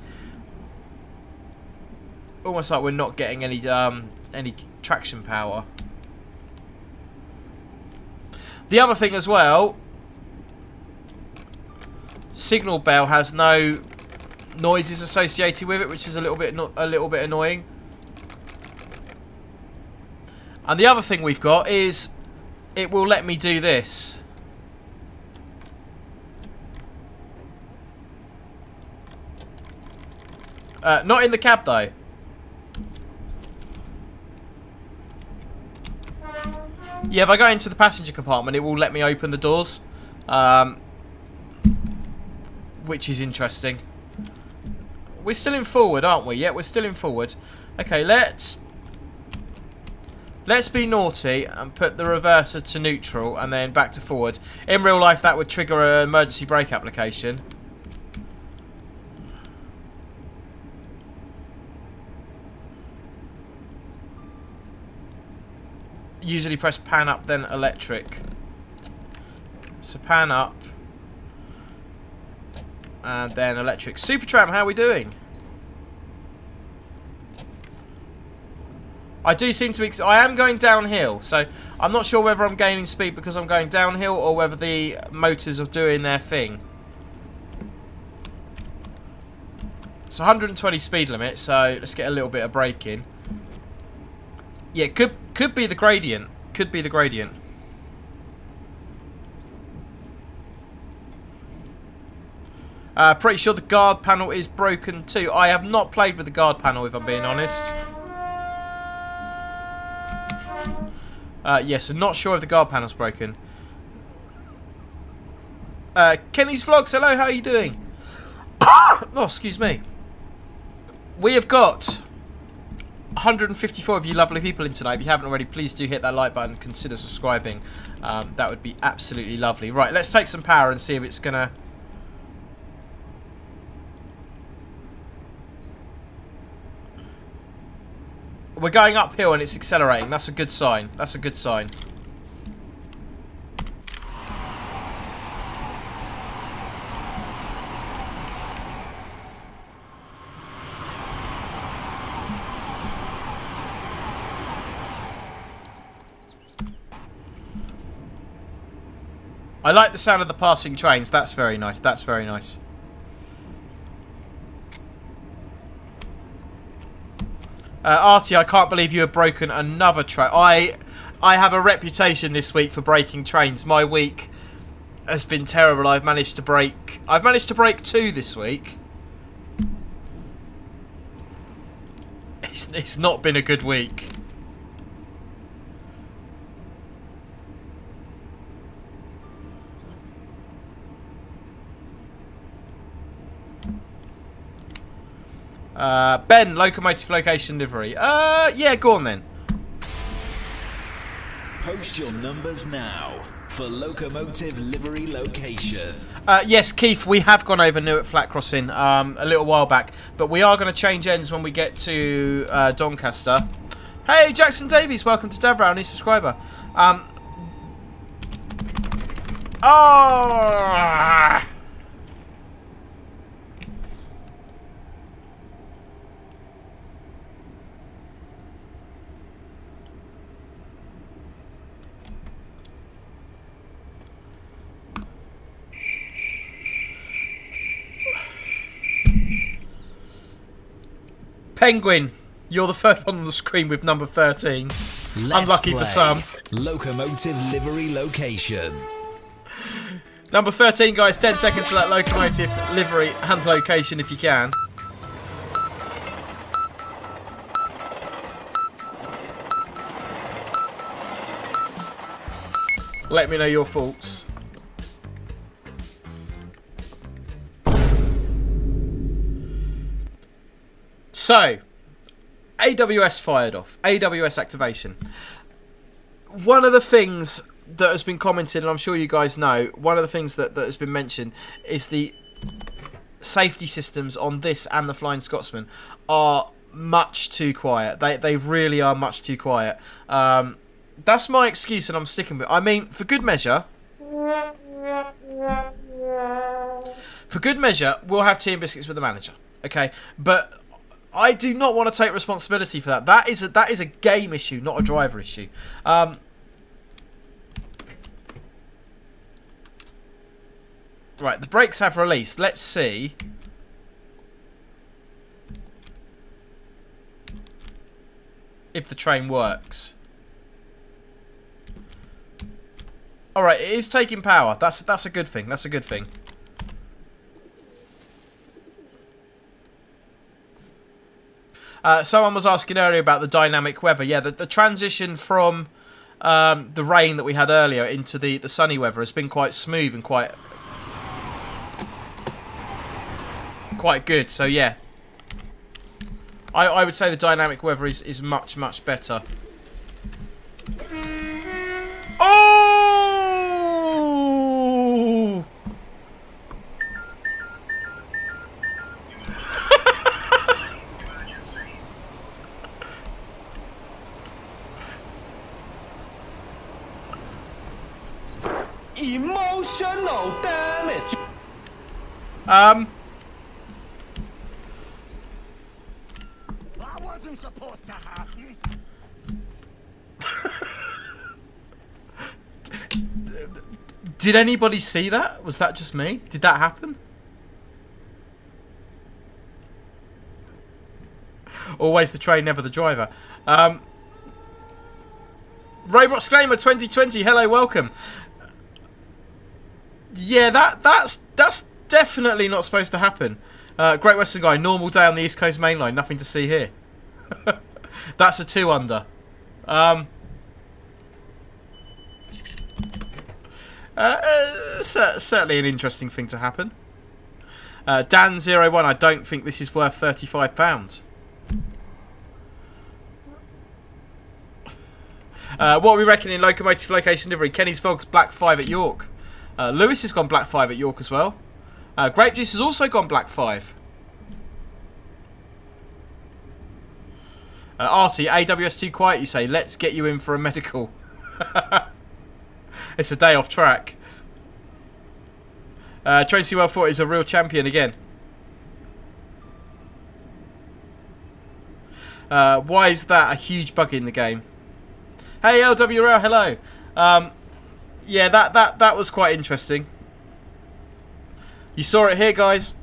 Almost like we're not getting any traction power. The other thing as well... Signal bell has no noises associated with it, which is a little bit annoying. And the other thing we've got is it will let me do this. Not in the cab though. Yeah, if I go into the passenger compartment, it will let me open the doors, which is interesting. We're still in forward, aren't we? Yeah, we're still in forward. Okay, let's be naughty and put the reverser to neutral and then back to forward. In real life, that would trigger an emergency brake application. Usually press pan up, then electric. So pan up. And then electric. Supertram, how are we doing? I do seem to be... I am going downhill, so I'm not sure whether I'm gaining speed because I'm going downhill or whether the motors are doing their thing. It's 120 speed limit, so let's get a little bit of braking. Yeah, could be the gradient. Could be the gradient. Pretty sure the guard panel is broken too. I have not played with the guard panel, if I'm being honest. Yes, I'm not sure if the guard panel's broken. Kenny's Vlogs, hello, how are you doing? Oh, excuse me. We have got 154 of you lovely people in tonight. If you haven't already, please do hit that like button. Consider subscribing. That would be absolutely lovely. Right, let's take some power and see if it's going to... We're going uphill and it's accelerating. That's a good sign. That's a good sign. I like the sound of the passing trains. That's very nice. That's very nice. Artie, I can't believe you have broken another train. I have a reputation this week for breaking trains. My week has been terrible. I've managed to break 2 this week. It's not been a good week. Ben, Locomotive Location Livery. Yeah, go on then. Post your numbers now for Locomotive Livery Location. Yes, Keith, we have gone over Newark Flat Crossing a little while back, but we are going to change ends when we get to Doncaster. Hey, Jackson Davies, welcome to Deborah, new subscriber. Oh! Penguin, you're the first one on the screen with number 13. Let's Unlucky play for some. Locomotive Livery Location. Number 13, guys. 10 seconds for that locomotive livery and location if you can. Let me know your thoughts. So, AWS fired off. AWS activation. One of the things that has been commented, and I'm sure you guys know, one of the things that has been mentioned is the safety systems on this and the Flying Scotsman are much too quiet. They really are much too quiet. That's my excuse, and I'm sticking with it. I mean, for good measure, we'll have tea and biscuits with the manager. Okay, but I do not want to take responsibility for that. That is a game issue, not a driver issue. Right, the brakes have released. Let's see. If the train works. Alright, it is taking power. That's a good thing. That's a good thing. Someone was asking earlier about the dynamic weather. Yeah, the transition from the rain that we had earlier into the sunny weather has been quite smooth and quite good. So yeah, I would say the dynamic weather is much, much better. Oh! Emotional damage. That wasn't supposed to happen. Did anybody see that? Was that just me? Did that happen? Always the train, never the driver. Roblox Gamer 2020, hello, welcome. Yeah, that's definitely not supposed to happen. Great Western Guy, normal day on the East Coast Mainline, nothing to see here. That's a 2 under. Certainly an interesting thing to happen. Dan01, I don't think this is worth £35. What are we reckoning in Locomotive Location Livery? Kenny's Vlogs Black 5 at York. Lewis has gone Black 5 at York as well. Grape Juice has also gone Black 5. Artie, AWS too quiet, you say. Let's get you in for a medical. It's a day off track. Tracy Wellfort is a real champion again. Why is that a huge bug in the game? Hey LWRL, hello. Yeah, that was quite interesting. You saw it here, guys.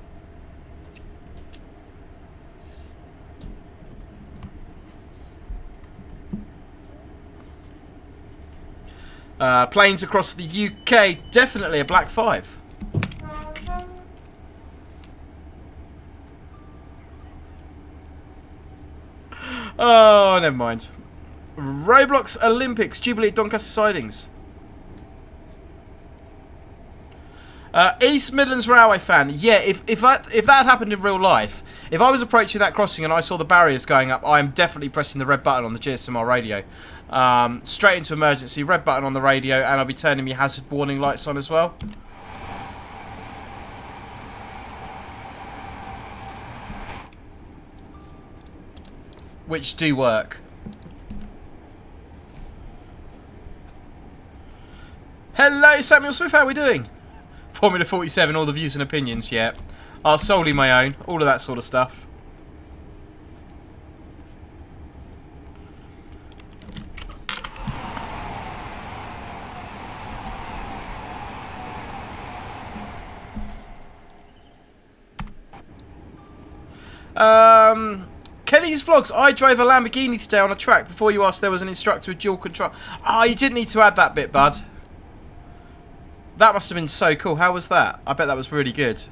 Planes across the UK, definitely a Black 5. Oh, never mind. Roblox Olympics, Jubilee at Doncaster sidings. East Midlands Railway fan. Yeah, if that happened in real life, if I was approaching that crossing and I saw the barriers going up, I am definitely pressing the red button on the GSMR radio. Straight into emergency, red button on the radio, and I'll be turning my hazard warning lights on as well. Which do work. Hello, Samuel Smith, how are we doing? Formula 47, all the views and opinions, yeah. Are solely my own, all of that sort of stuff. Kenny's Vlogs. I drove a Lamborghini today on a track. Before you asked, there was an instructor with dual control. Oh, you didn't need to add that bit, bud. That must have been so cool. How was that? I bet that was really good.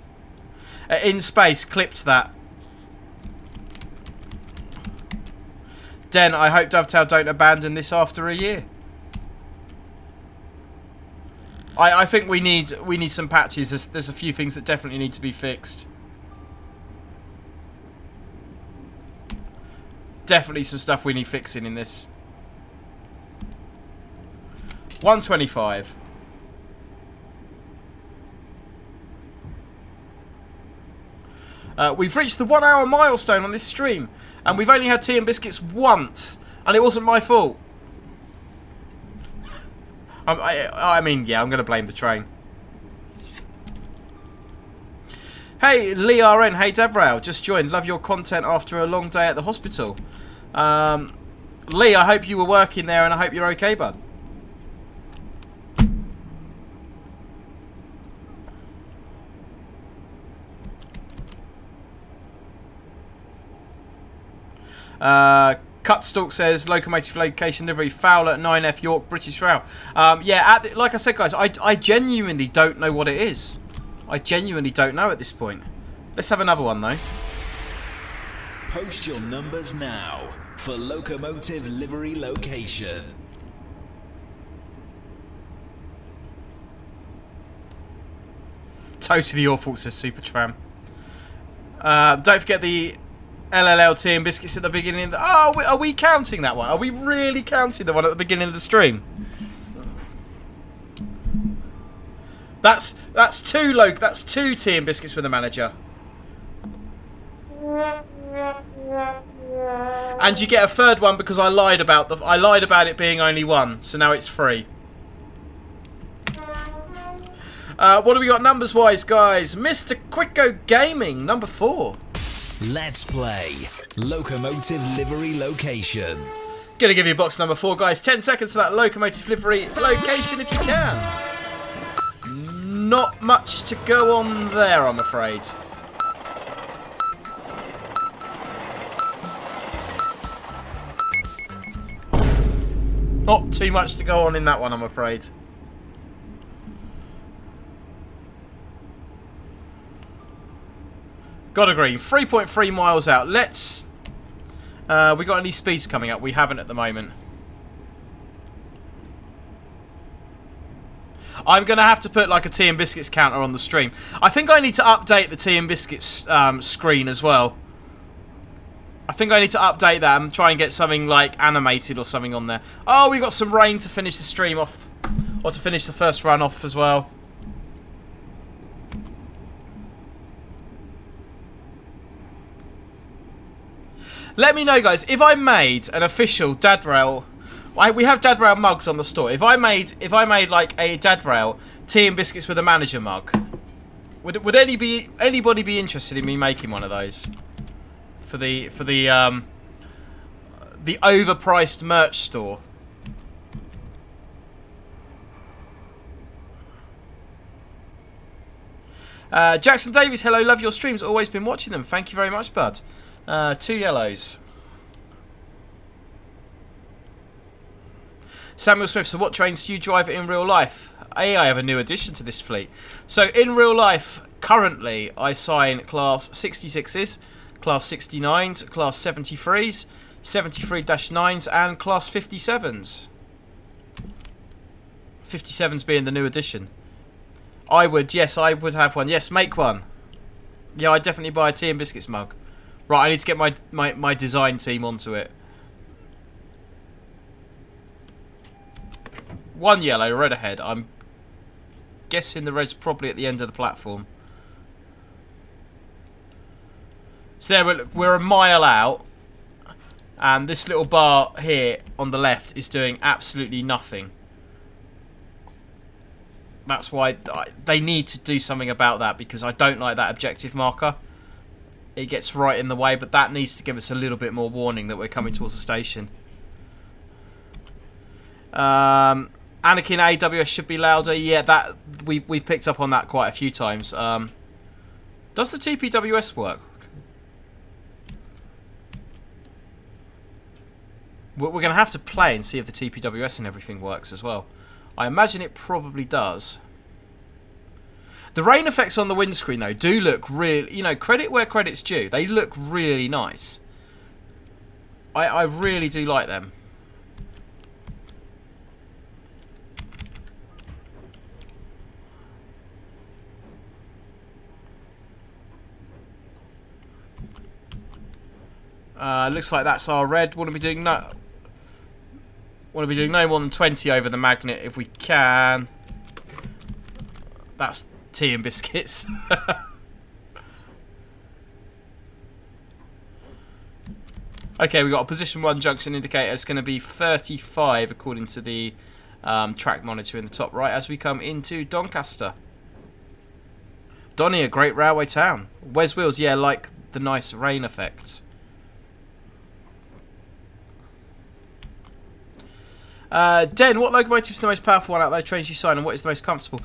In space, clipped that. Den, I hope Dovetail don't abandon this after a year. I think we need some patches. There's a few things that definitely need to be fixed. Definitely some stuff we need fixing in this. 125. We've reached the 1 hour milestone on this stream. And we've only had tea and biscuits once. And it wasn't my fault. I mean, yeah, I'm going to blame the train. Hey, Lee RN. Hey, Debrao. Just joined. Love your content after a long day at the hospital. Lee, I hope you were working there and I hope you're okay, bud. Cutstalk says Locomotive Location Livery Fowler at 9F York British Rail. Yeah, like I said, guys, I genuinely don't know what it is. I genuinely don't know at this point. Let's have another one though. Post your numbers now for Locomotive Livery Location. Totally your fault, says Supertram. Don't forget the LLLT and biscuits at the beginning of the... Oh, are we counting that one? Are we really counting the one at the beginning of the stream? That's two that's two tea and biscuits with the manager. And you get a third one because I lied about it being only one, so now it's free. What do we got numbers wise, guys? Mr. Quicko Gaming, number 4. Let's play Locomotive Livery Location. Gonna give you box number 4, guys. 10 seconds for that Locomotive Livery Location if you can. Not much to go on there, I'm afraid. Not too much to go on in that one, I'm afraid. Got a green. 3.3 miles out. Let's... we got any speeds coming up? We haven't at the moment. I'm going to have to put like a tea and biscuits counter on the stream. I think I need to update the tea and biscuits screen as well. I think I need to update that and try and get something like animated or something on there. Oh, we got some rain to finish the stream off. Or to finish the first run off as well. Let me know, guys, if I made an official Dad Rail... We have Dad Rail mugs on the store. If I made like a Dad Rail tea and biscuits with a manager mug, would anybody be interested in me making one of those for the overpriced merch store? Jackson Davies, hello, love your streams. Always been watching them. Thank you very much, bud. 2 yellows. Samuel Smith, so what trains do you drive in real life? I have a new addition to this fleet. So in real life, currently, I sign Class 66s, Class 69s, Class 73s, 73-9s, and Class 57s. 57s being the new addition. I would have one. Yes, make one. Yeah, I'd definitely buy a tea and biscuits mug. Right, I need to get my design team onto it. 1 yellow, red ahead. I'm guessing the red's probably at the end of the platform. So there, we're a mile out. And this little bar here on the left is doing absolutely nothing. That's why they need to do something about that, because I don't like that objective marker. It gets right in the way, but that needs to give us a little bit more warning that we're coming towards the station. Anakin AWS should be louder. Yeah, that we've picked up on that quite a few times. Does the TPWS work? We're going to have to play and see if the TPWS and everything works as well. I imagine it probably does. The rain effects on the windscreen, though, do look really... You know, credit where credit's due. They look really nice. I really do like them. Looks like that's our red. Want to be doing no more than 20 over the magnet if we can. That's tea and biscuits. Okay, we've got a position 1 junction indicator. It's going to be 35 according to the track monitor in the top right as we come into Doncaster. Donny, a great railway town. Wes Wheels, yeah, like the nice rain effects. Den, what locomotive is the most powerful one out of those trains you sign, and what is the most comfortable?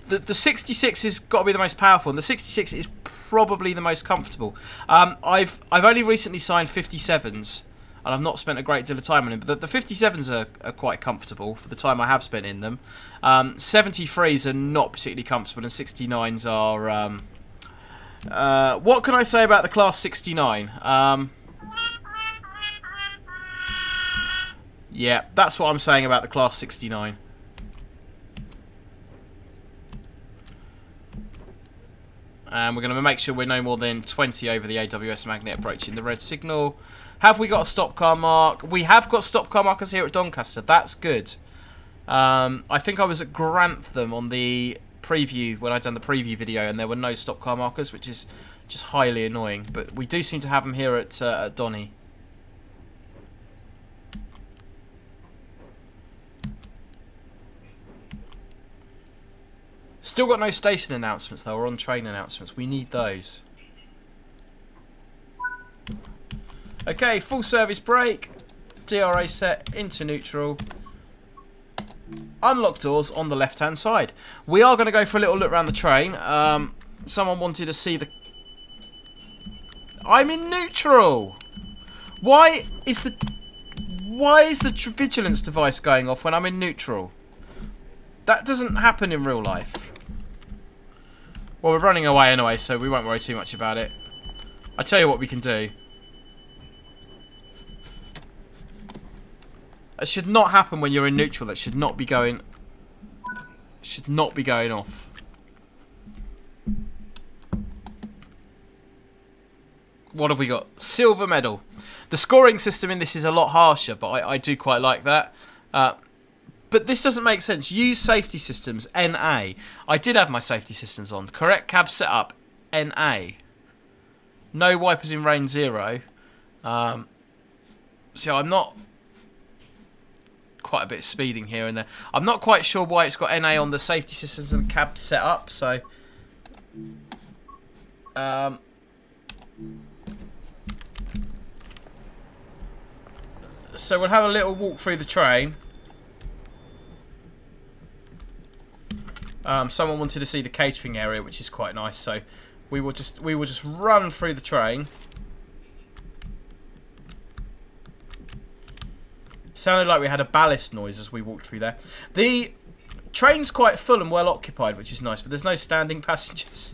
The 66 has got to be the most powerful, and the 66 is probably the most comfortable. I've only recently signed 57s, and I've not spent a great deal of time on them. But the 57s are quite comfortable for the time I have spent in them. 73s are not particularly comfortable, and 69s are. What can I say about the Class 69? Yeah, that's what I'm saying about the Class 69. And we're going to make sure we're no more than 20 over the AWS magnet approaching the red signal. Have we got a stop car mark? We have got stop car markers here at Doncaster. That's good. I think I was at Grantham on the preview, when I'd done the preview video, and there were no stop car markers, which is just highly annoying. But we do seem to have them here at Donny. Still got no station announcements though, or on train announcements. We need those. Okay, full service brake. DRA set into neutral. Unlock doors on the left hand side. We are going to go for a little look around the train. Someone wanted to see the... I'm in neutral! Why is the vigilance device going off when I'm in neutral? That doesn't happen in real life. Well, we're running away anyway, so we won't worry too much about it. I tell you what we can do. It should not happen when you're in neutral. That should not be going. Should not be going off. What have we got? Silver medal. The scoring system in this is a lot harsher, but I do quite like that. But this doesn't make sense. Use safety systems, NA. I did have my safety systems on. Correct cab setup, NA. No wipers in rain 0. So I'm not... Quite a bit of speeding here and there. I'm not quite sure why it's got NA on the safety systems and the cab setup, so... So we'll have a little walk through the train. Someone wanted to see the catering area, which is quite nice. So we will just run through the train. Sounded like we had a ballast noise as we walked through there. The train's quite full and well occupied, which is nice, but there's no standing passengers.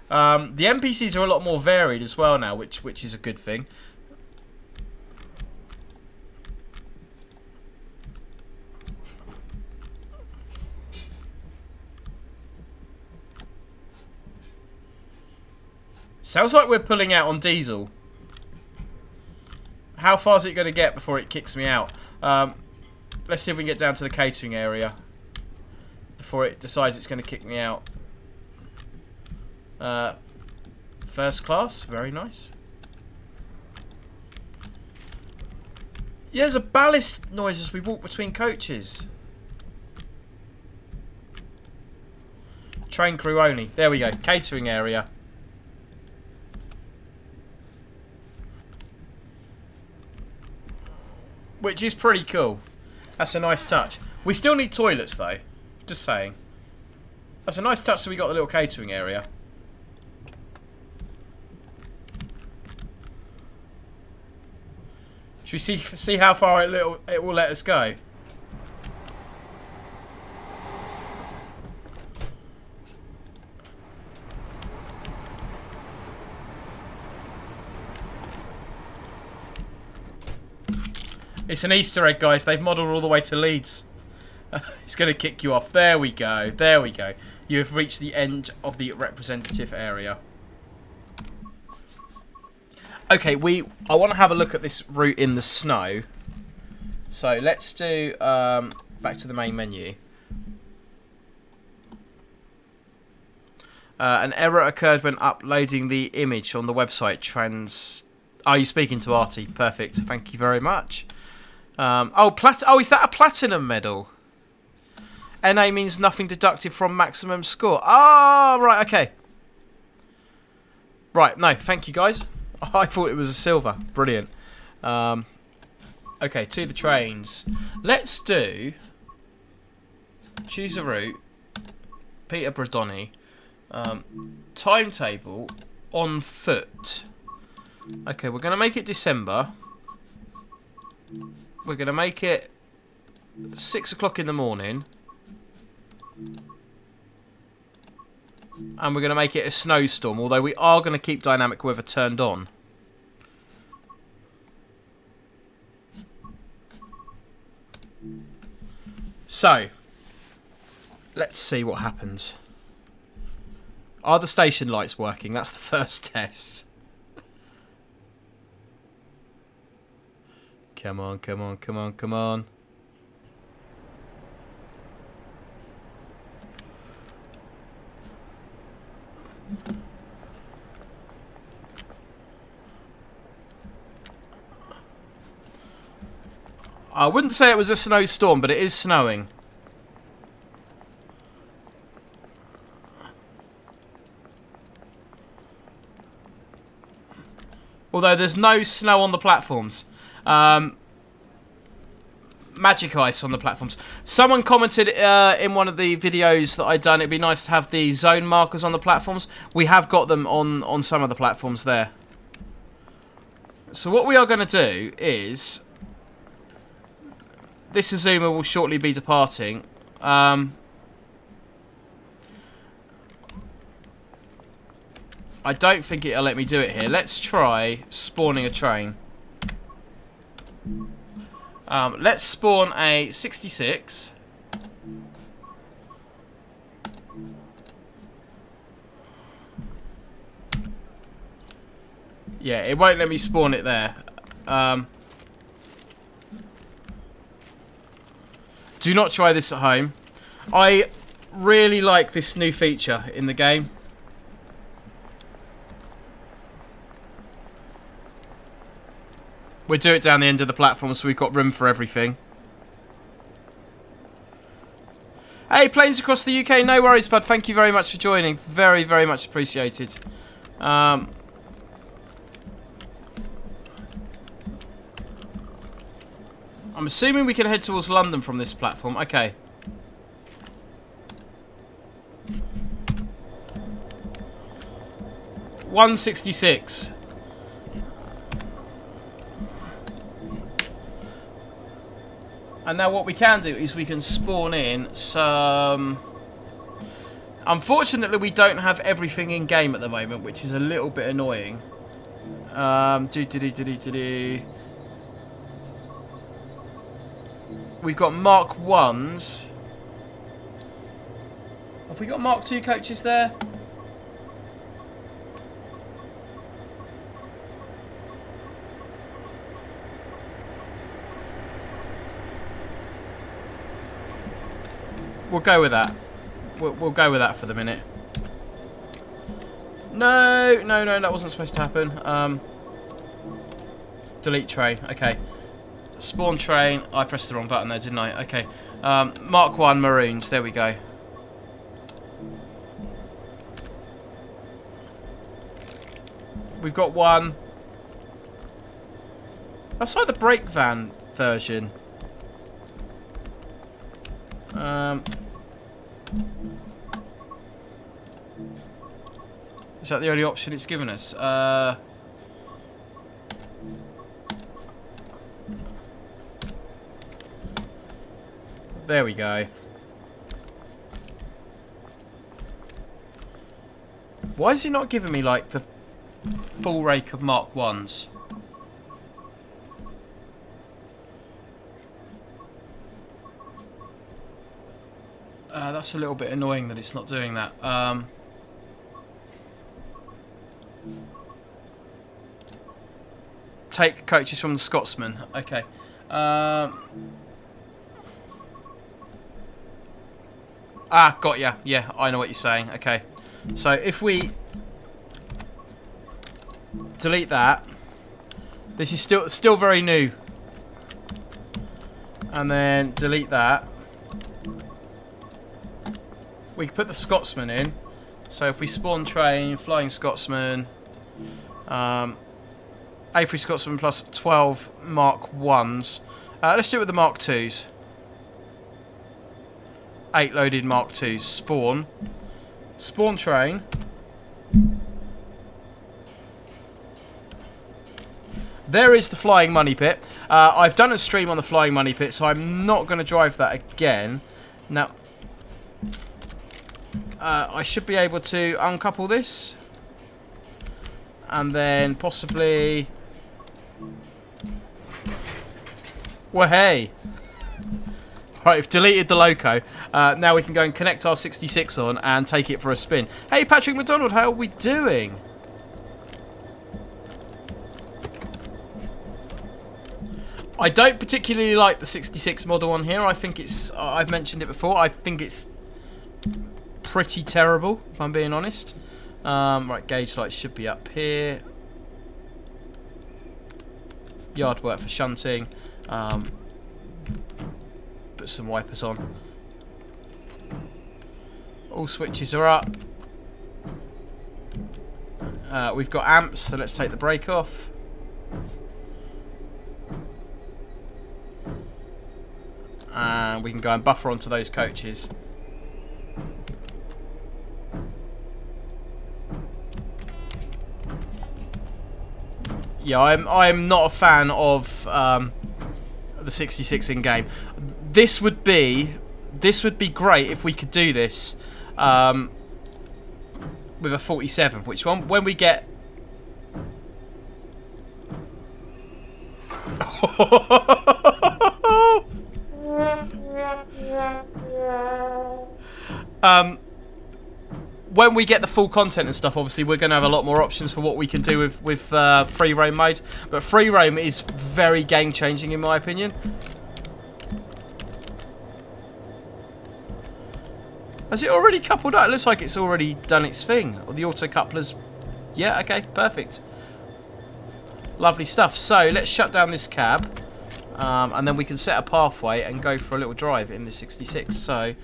The NPCs are a lot more varied as well now, which is a good thing. Sounds like we're pulling out on diesel. How far is it going to get before it kicks me out? Let's see if we can get down to the catering area before it decides it's going to kick me out. First class, very nice. Yeah, there's a ballast noise as we walk between coaches. Train crew only. There we go. Catering area. Which is pretty cool. That's a nice touch. We still need toilets though. Just saying. That's a nice touch, so we got the little catering area. Should we see how far it will let us go? It's an Easter egg, guys. They've modelled all the way to Leeds. It's going to kick you off. There we go. There we go. You have reached the end of the representative area. Okay, I want to have a look at this route in the snow. So let's do back to the main menu. An error occurred when uploading the image on the website Oh, you're speaking to Artie. Perfect. Thank you very much. Oh, is that a platinum medal? NA means nothing deducted from maximum score. Ah, right, okay. Right, no, thank you, guys. I thought it was a silver. Brilliant. Okay, to the trains. Let's do... Choose a route. Peterborough Donny. Timetable on foot. Okay, we're going to make it December. We're going to make it 6 o'clock in the morning. And we're going to make it a snowstorm, although we are going to keep dynamic weather turned on. So, let's see what happens. Are the station lights working? That's the first test. Come on, come on, come on, come on. I wouldn't say it was a snowstorm, but it is snowing. Although there's no snow on the platforms. Magic ice on the platforms. Someone commented in one of the videos that I'd done, it'd be nice to have the zone markers on the platforms. We have got them on some of the platforms there. So what we are going to do is... This Azuma will shortly be departing. I don't think it'll let me do it here. Let's try spawning a train. Let's spawn a 66. Yeah, it won't let me spawn it there. Do not try this at home. I really like this new feature in the game. We'll do it down the end of the platform so we've got room for everything. Hey, planes across the UK, no worries, bud. Thank you very much for joining. Very, very much appreciated. I'm assuming we can head towards London from this platform. Okay. $1.66. And now what we can do is we can spawn in some... Unfortunately, we don't have everything in game at the moment, which is a little bit annoying. We've got Mark 1s. Have we got Mark 2 coaches there? We'll go with that. We'll go with that for the minute. No, that wasn't supposed to happen. Delete train. Okay. Spawn train. I pressed the wrong button there, didn't I? Okay. Mark 1 Maroons. There we go. We've got one. That's like the brake van version. Is that the only option it's given us? There we go. Why is he not giving me like the full rake of Mark 1s? That's a little bit annoying that it's not doing that. Take coaches from the Scotsman. Okay. Got ya. Yeah, I know what you're saying. Okay. So if we delete that, This is still very new. And then delete that. We can put the Scotsman in. So if we spawn train, Flying Scotsman, A3 Scotsman plus 12 Mark 1s. Let's do it with the Mark 2s. 8 loaded Mark 2s. Spawn. Spawn train. There is the Flying Money Pit. I've done a stream on the Flying Money Pit, so I'm not going to drive that again. Now, I should be able to uncouple this. And then possibly... Well, hey. Right, we've deleted the loco. Now we can go and connect our 66 on and take it for a spin. Hey, Patrick McDonald, how are we doing? I don't particularly like the 66 model on here. I think it's... I've mentioned it before. I think it's pretty terrible, if I'm being honest. Right, gauge lights should be up here. Yard work for shunting. Put some wipers on. All switches are up. We've got amps, so let's take the brake off. And we can go and buffer onto those coaches. Yeah, I'm not a fan of the 66 in game. This would be great if we could do this with a 47. Which one? When we get when we get the full content and stuff, obviously we're going to have a lot more options for what we can do with free roam mode. But free roam is very game changing in my opinion. Has it already coupled up? It looks like it's already done its thing. Or the auto couplers. Yeah, okay, perfect. Lovely stuff. So let's shut down this cab. And then we can set a pathway and go for a little drive in the 66. So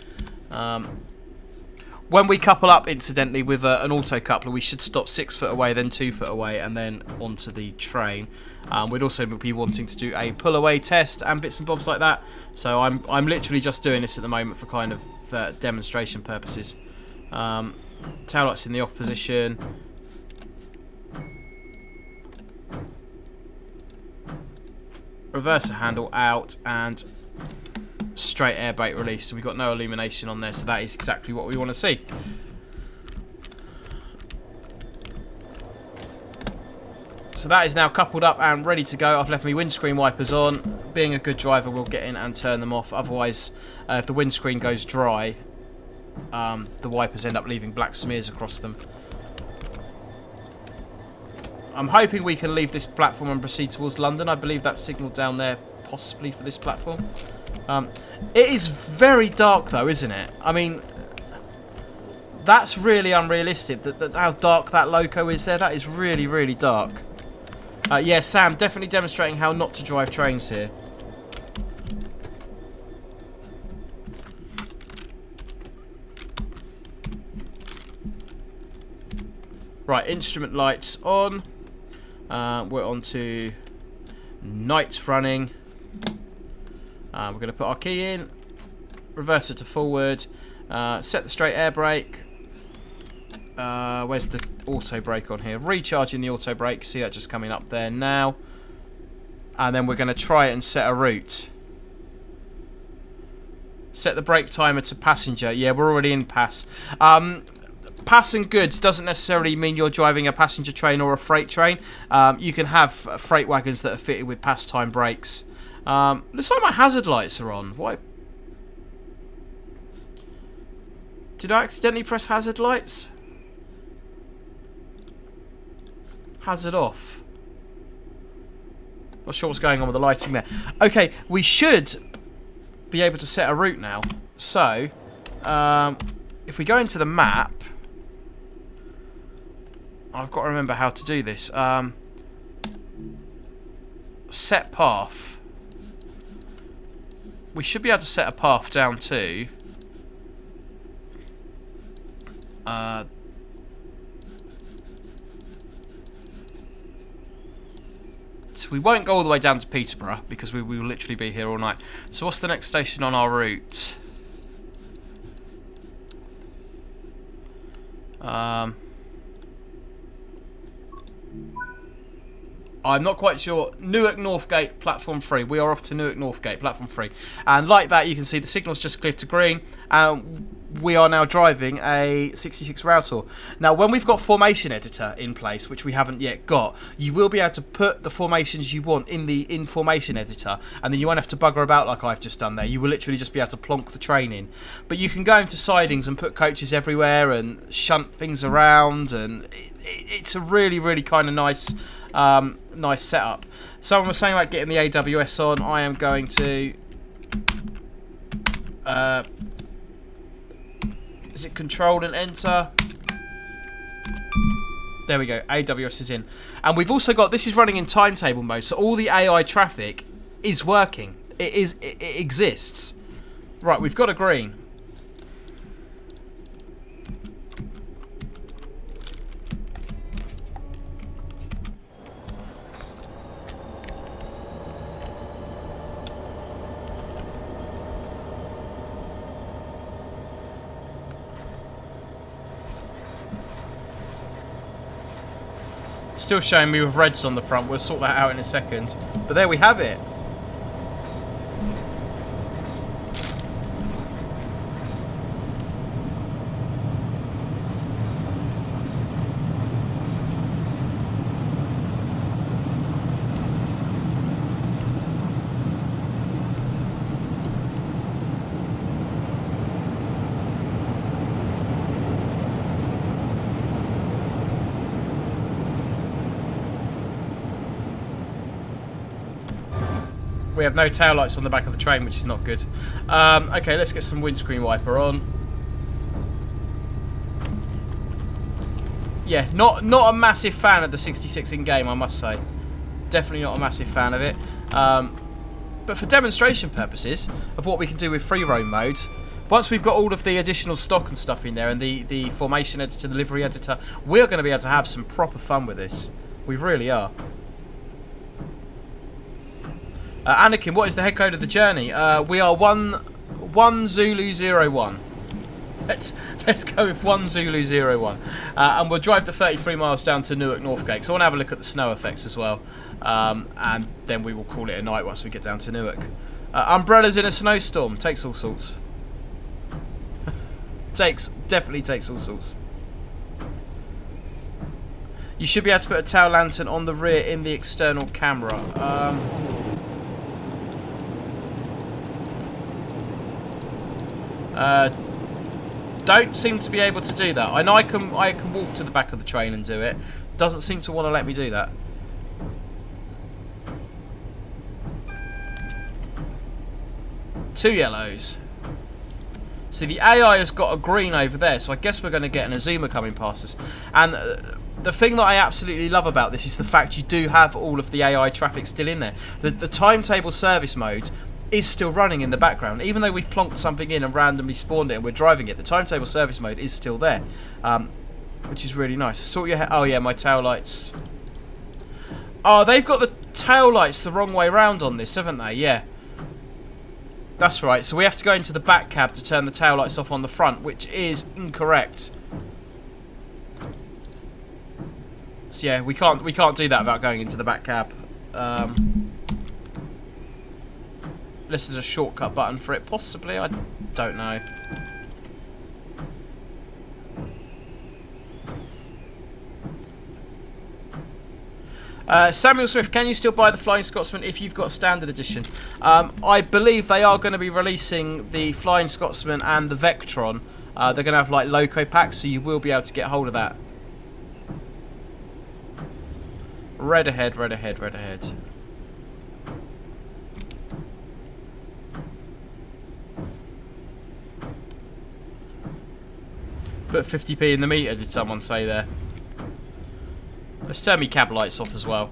when we couple up, incidentally, with an auto coupler, we should stop 6 foot away, then 2 foot away, and then onto the train. We'd also be wanting to do a pull-away test and bits and bobs like that. So I'm literally just doing this at the moment for kind of demonstration purposes. Tail lights in the off position. Reverser handle out and straight air brake release. So we've got no illumination on there, so that is exactly what we want to see. So that is now coupled up and ready to go. I've left my windscreen wipers on. Being a good driver, we'll get in and turn them off. Otherwise, if the windscreen goes dry, the wipers end up leaving black smears across them. I'm hoping we can leave this platform and proceed towards London. I believe that's signalled down there, possibly for this platform. It is very dark, though, isn't it? I mean, that's really unrealistic. How dark that loco is there. That is really, really dark. Yeah, Sam, definitely demonstrating how not to drive trains here. Right, instrument lights on. We're on to night running. We're going to put our key in. Reverse it to forward. Set the straight air brake. Where's the auto brake on here? Recharging the auto brake. See that just coming up there now. And then we're going to try it and set a route. Set the brake timer to passenger. Yeah, we're already in pass. Pass and goods doesn't necessarily mean you're driving a passenger train or a freight train. You can have freight wagons that are fitted with pastime brakes. Looks like my hazard lights are on. Why? Did I accidentally press hazard lights? Hazard off. Not sure what's going on with the lighting there. Okay, we should be able to set a route now. So, if we go into the map, I've got to remember how to do this. set path. We should be able to set a path down to... so we won't go all the way down to Peterborough because we will literally be here all night. So what's the next station on our route? I'm not quite sure. Newark Northgate, platform 3. We are off to Newark Northgate, platform 3. And like that, you can see the signal's just cleared to green. We are now driving a 66 router. Now, when we've got formation editor in place, which we haven't yet got, you will be able to put the formations you want in the formation editor, and then you won't have to bugger about like I've just done there. You will literally just be able to plonk the train in. But you can go into sidings and put coaches everywhere and shunt things around, and it's a really, really kind of nice setup. Someone was saying about getting the AWS on. I am going to... is it control and enter? There we go. AWS is in. And we've also got... This is running in timetable mode, so all the AI traffic is working. It exists. Right, we've got a green. Still showing me with reds on the front. We'll sort that out in a second. But there we have it. We have no taillights on the back of the train, which is not good. Okay, let's get some windscreen wiper on. Yeah, not a massive fan of the 66 in game, I must say. Definitely not a massive fan of it. But for demonstration purposes of what we can do with free roam mode, once we've got all of the additional stock and stuff in there, and the formation editor, the livery editor, we're going to be able to have some proper fun with this. We really are. Anakin, what is the head code of the journey? We are 1 Zulu 01. Let's go with 1 Zulu 01. And we'll drive the 33 miles down to Newark Northgate. So I want to have a look at the snow effects as well. And then we will call it a night once we get down to Newark. Umbrellas in a snowstorm. Takes all sorts. Definitely takes all sorts. You should be able to put a tail lantern on the rear in the external camera. Don't seem to be able to do that. I know I can walk to the back of the train and do it. Doesn't seem to want to let me do that. Two yellows. See, the AI has got a green over there, so I guess we're going to get an Azuma coming past us. And the thing that I absolutely love about this is the fact you do have all of the AI traffic still in there. The timetable service mode is still running in the background. Even though we've plonked something in and randomly spawned it and we're driving it, the timetable service mode is still there, which is really nice. Sort your oh yeah, my tail lights. Oh, they've got the tail lights the wrong way round on this, haven't they? Yeah, that's right. So we have to go into the back cab to turn the tail lights off on the front, which is incorrect. So yeah, we can't do that without going into the back cab. Unless there's a shortcut button for it, possibly. I don't know. Samuel Smith, can you still buy the Flying Scotsman if you've got Standard Edition? I believe they are going to be releasing the Flying Scotsman and the Vectron. They're going to have like Loco packs, so you will be able to get hold of that. Red ahead, red ahead, red ahead. Put 50p in the meter, did someone say there? Let's turn me cab lights off as well.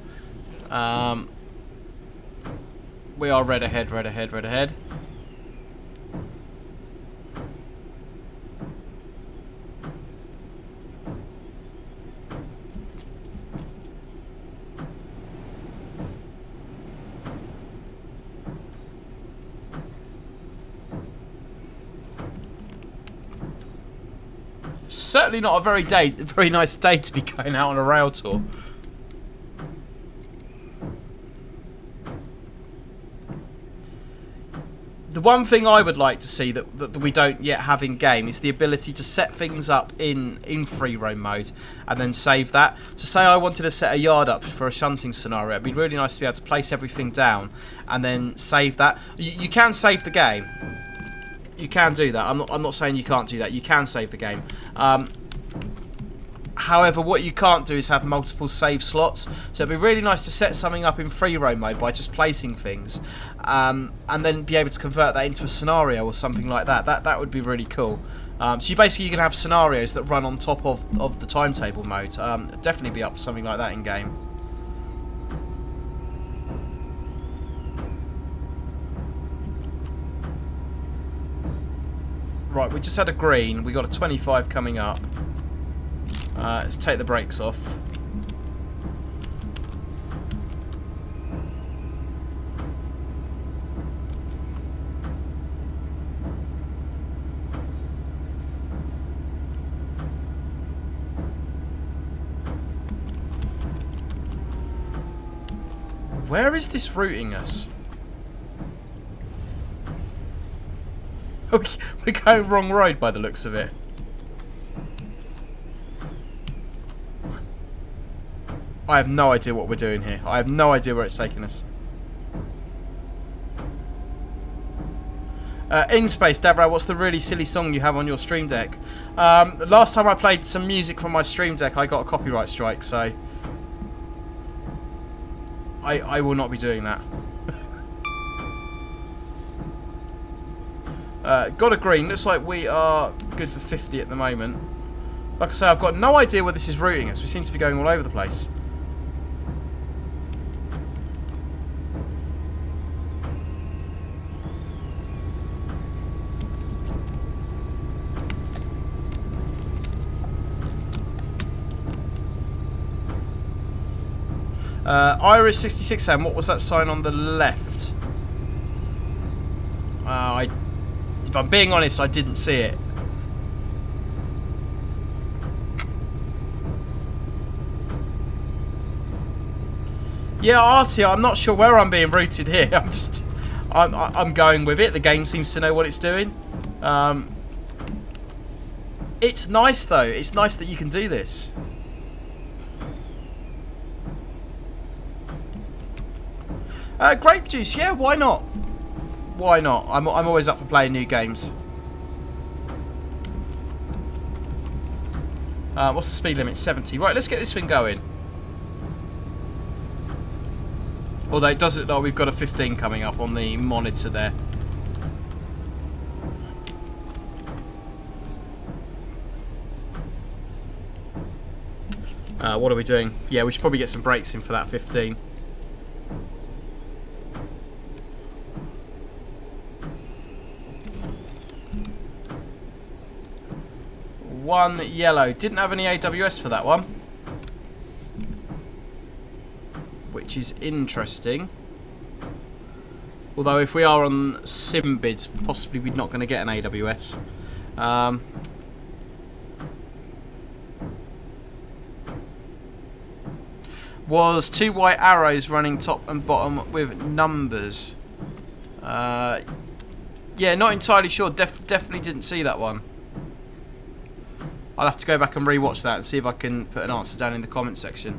We are red ahead, red ahead, red ahead. Certainly not a very nice day to be going out on a rail tour. The one thing I would like to see that we don't yet have in game is the ability to set things up in free roam mode and then save that. So say I wanted to set a yard up for a shunting scenario, it'd be really nice to be able to place everything down and then save that. You can save the game. You can do that. I'm not saying you can't do that. You can save the game. However, what you can't do is have multiple save slots. So it'd be really nice to set something up in free roam mode by just placing things, and then be able to convert that into a scenario or something like that. That would be really cool. So you can have scenarios that run on top of the timetable mode. Definitely be up for something like that in game. Right, we just had a green. We got a 25 coming up. Let's take the brakes off. Where is this routing us? We're going wrong road by the looks of it. I have no idea what we're doing here. I have no idea where it's taking us. In space, Deborah, what's the really silly song you have on your stream deck? Last time I played some music from my stream deck, I got a copyright strike, so I will not be doing that. Got a green. Looks like we are good for 50 at the moment. Like I say, I've got no idea where this is routing us. We seem to be going all over the place. Iris 66 M, what was that sign on the left? If I'm being honest, I didn't see it. Yeah, Artie, I'm not sure where I'm being routed here. I'm going with it. The game seems to know what it's doing. It's nice though. It's nice that you can do this. Grape juice, yeah, why not? Why not? I'm always up for playing new games. What's the speed limit? 70. Right, let's get this thing going. Although it doesn't. Oh, we've got a 15 coming up on the monitor there. What are we doing? Yeah, we should probably get some brakes in for that 15. One yellow. Didn't have any AWS for that one, which is interesting. Although if we are on sim bids, possibly we're not going to get an AWS. Was 2 white arrows running top and bottom with numbers? Yeah, not entirely sure. Definitely didn't see that one. I'll have to go back and rewatch that and see if I can put an answer down in the comment section.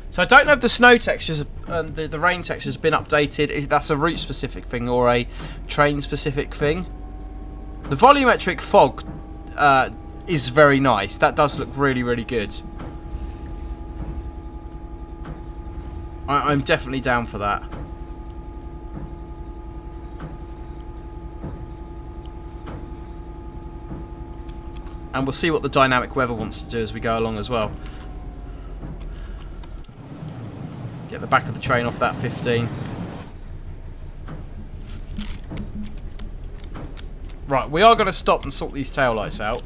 So I don't know if the snow textures and the rain textures have been updated. If that's a route specific thing or a train specific thing. The volumetric fog is very nice. That does look really, really good. I'm definitely down for that. And we'll see what the dynamic weather wants to do as we go along as well. Get the back of the train off that 15. Right, we are going to stop and sort these taillights out.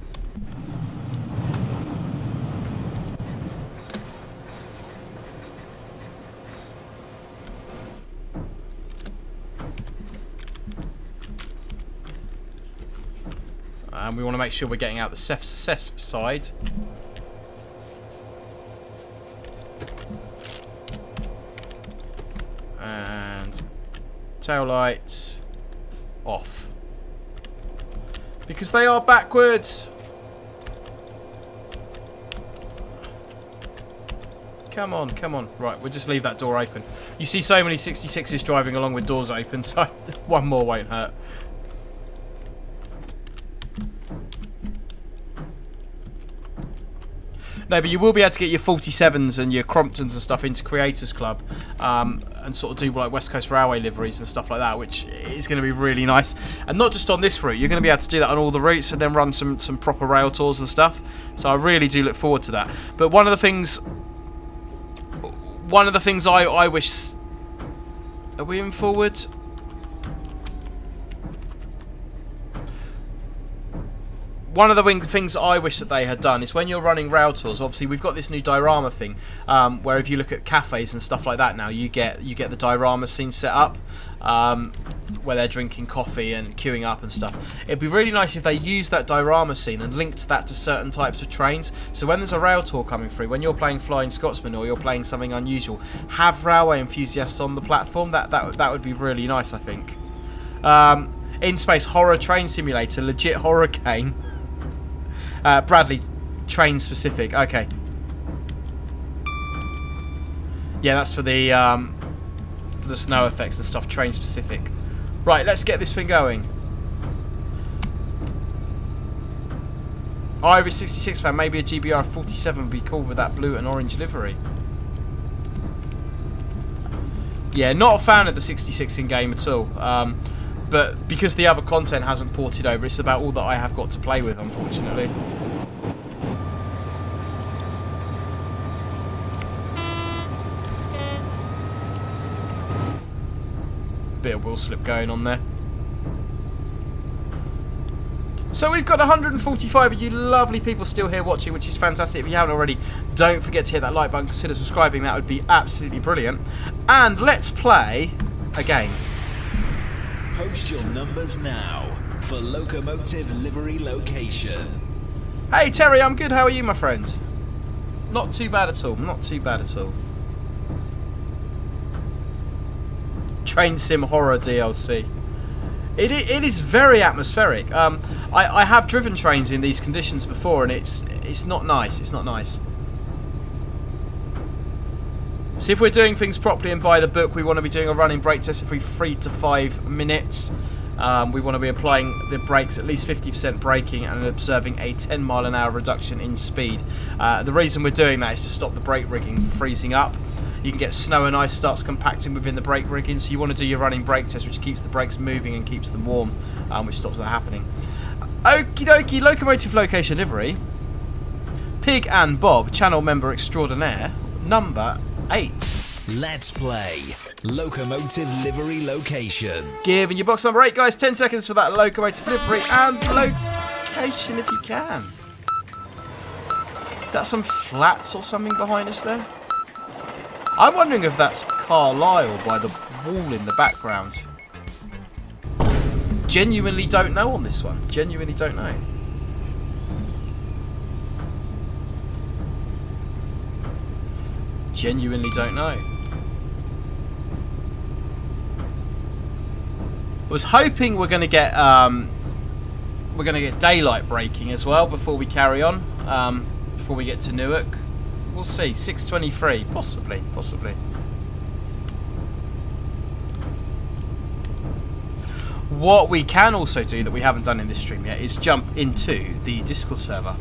And we want to make sure we're getting out the cess side. And tail lights off. Because they are backwards. Come on, come on. Right, we'll just leave that door open. You see so many 66s driving along with doors open, so one more won't hurt. No, but you will be able to get your 47s and your Cromptons and stuff into Creators Club, and sort of do like West Coast Railway liveries and stuff like that, which is going to be really nice. And not just on this route, you're going to be able to do that on all the routes and then run some proper rail tours and stuff. So I really do look forward to that. But one of the things I wish... Are we in forward? One of the things I wish that they had done is when you're running rail tours, obviously we've got this new diorama thing, where if you look at cafes and stuff like that now, you get the diorama scene set up, where they're drinking coffee and queuing up and stuff. It'd be really nice if they used that diorama scene and linked that to certain types of trains. So when there's a rail tour coming through, when you're playing Flying Scotsman or you're playing something unusual, have railway enthusiasts on the platform. That would be really nice, I think. In Space Horror Train Simulator, legit horror game. Bradley, train specific. Okay. Yeah, that's for the snow effects and stuff. Train specific. Right, let's get this thing going. Irish 66 fan, maybe a GBR 47 would be cool with that blue and orange livery. Yeah, not a fan of the 66 in game at all. But because the other content hasn't ported over, it's about all that I have got to play with, unfortunately. Bit of wheel slip going on there. So we've got 145 of you lovely people still here watching, which is fantastic. If you haven't already, don't forget to hit that like button, consider subscribing, that would be absolutely brilliant. And let's play a game. Post your numbers now for Locomotive Livery Location. Hey Terry, I'm good, how are you my friend? Not too bad at all, not too bad at all. Train Sim Horror DLC. It is very atmospheric. I have driven trains in these conditions before, and it's not nice. It's not nice. So if we're doing things properly and by the book, we want to be doing a running brake test every 3 to 5 minutes. We want to be applying the brakes, at least 50% braking, and observing a 10 mile an hour reduction in speed. The reason we're doing that is to stop the brake rigging from freezing up. You can get snow and ice starts compacting within the brake rigging, so you want to do your running brake test, which keeps the brakes moving and keeps them warm, which stops that happening. Okie dokie, Locomotive Location Livery. Pig and Bob, channel member extraordinaire, number 8. Let's play Locomotive Livery Location. Giving you box number 8, guys. 10 seconds for that Locomotive Livery and location if you can. Is that some flats or something behind us there? I'm wondering if that's Carlisle by the wall in the background. Genuinely don't know on this one. Genuinely don't know. Genuinely don't know. I was hoping we're going to get daylight braking as well before we carry on. Before we get to Newark. We'll see. 6:23, possibly. What we can also do that we haven't done in this stream yet is jump into the Discord server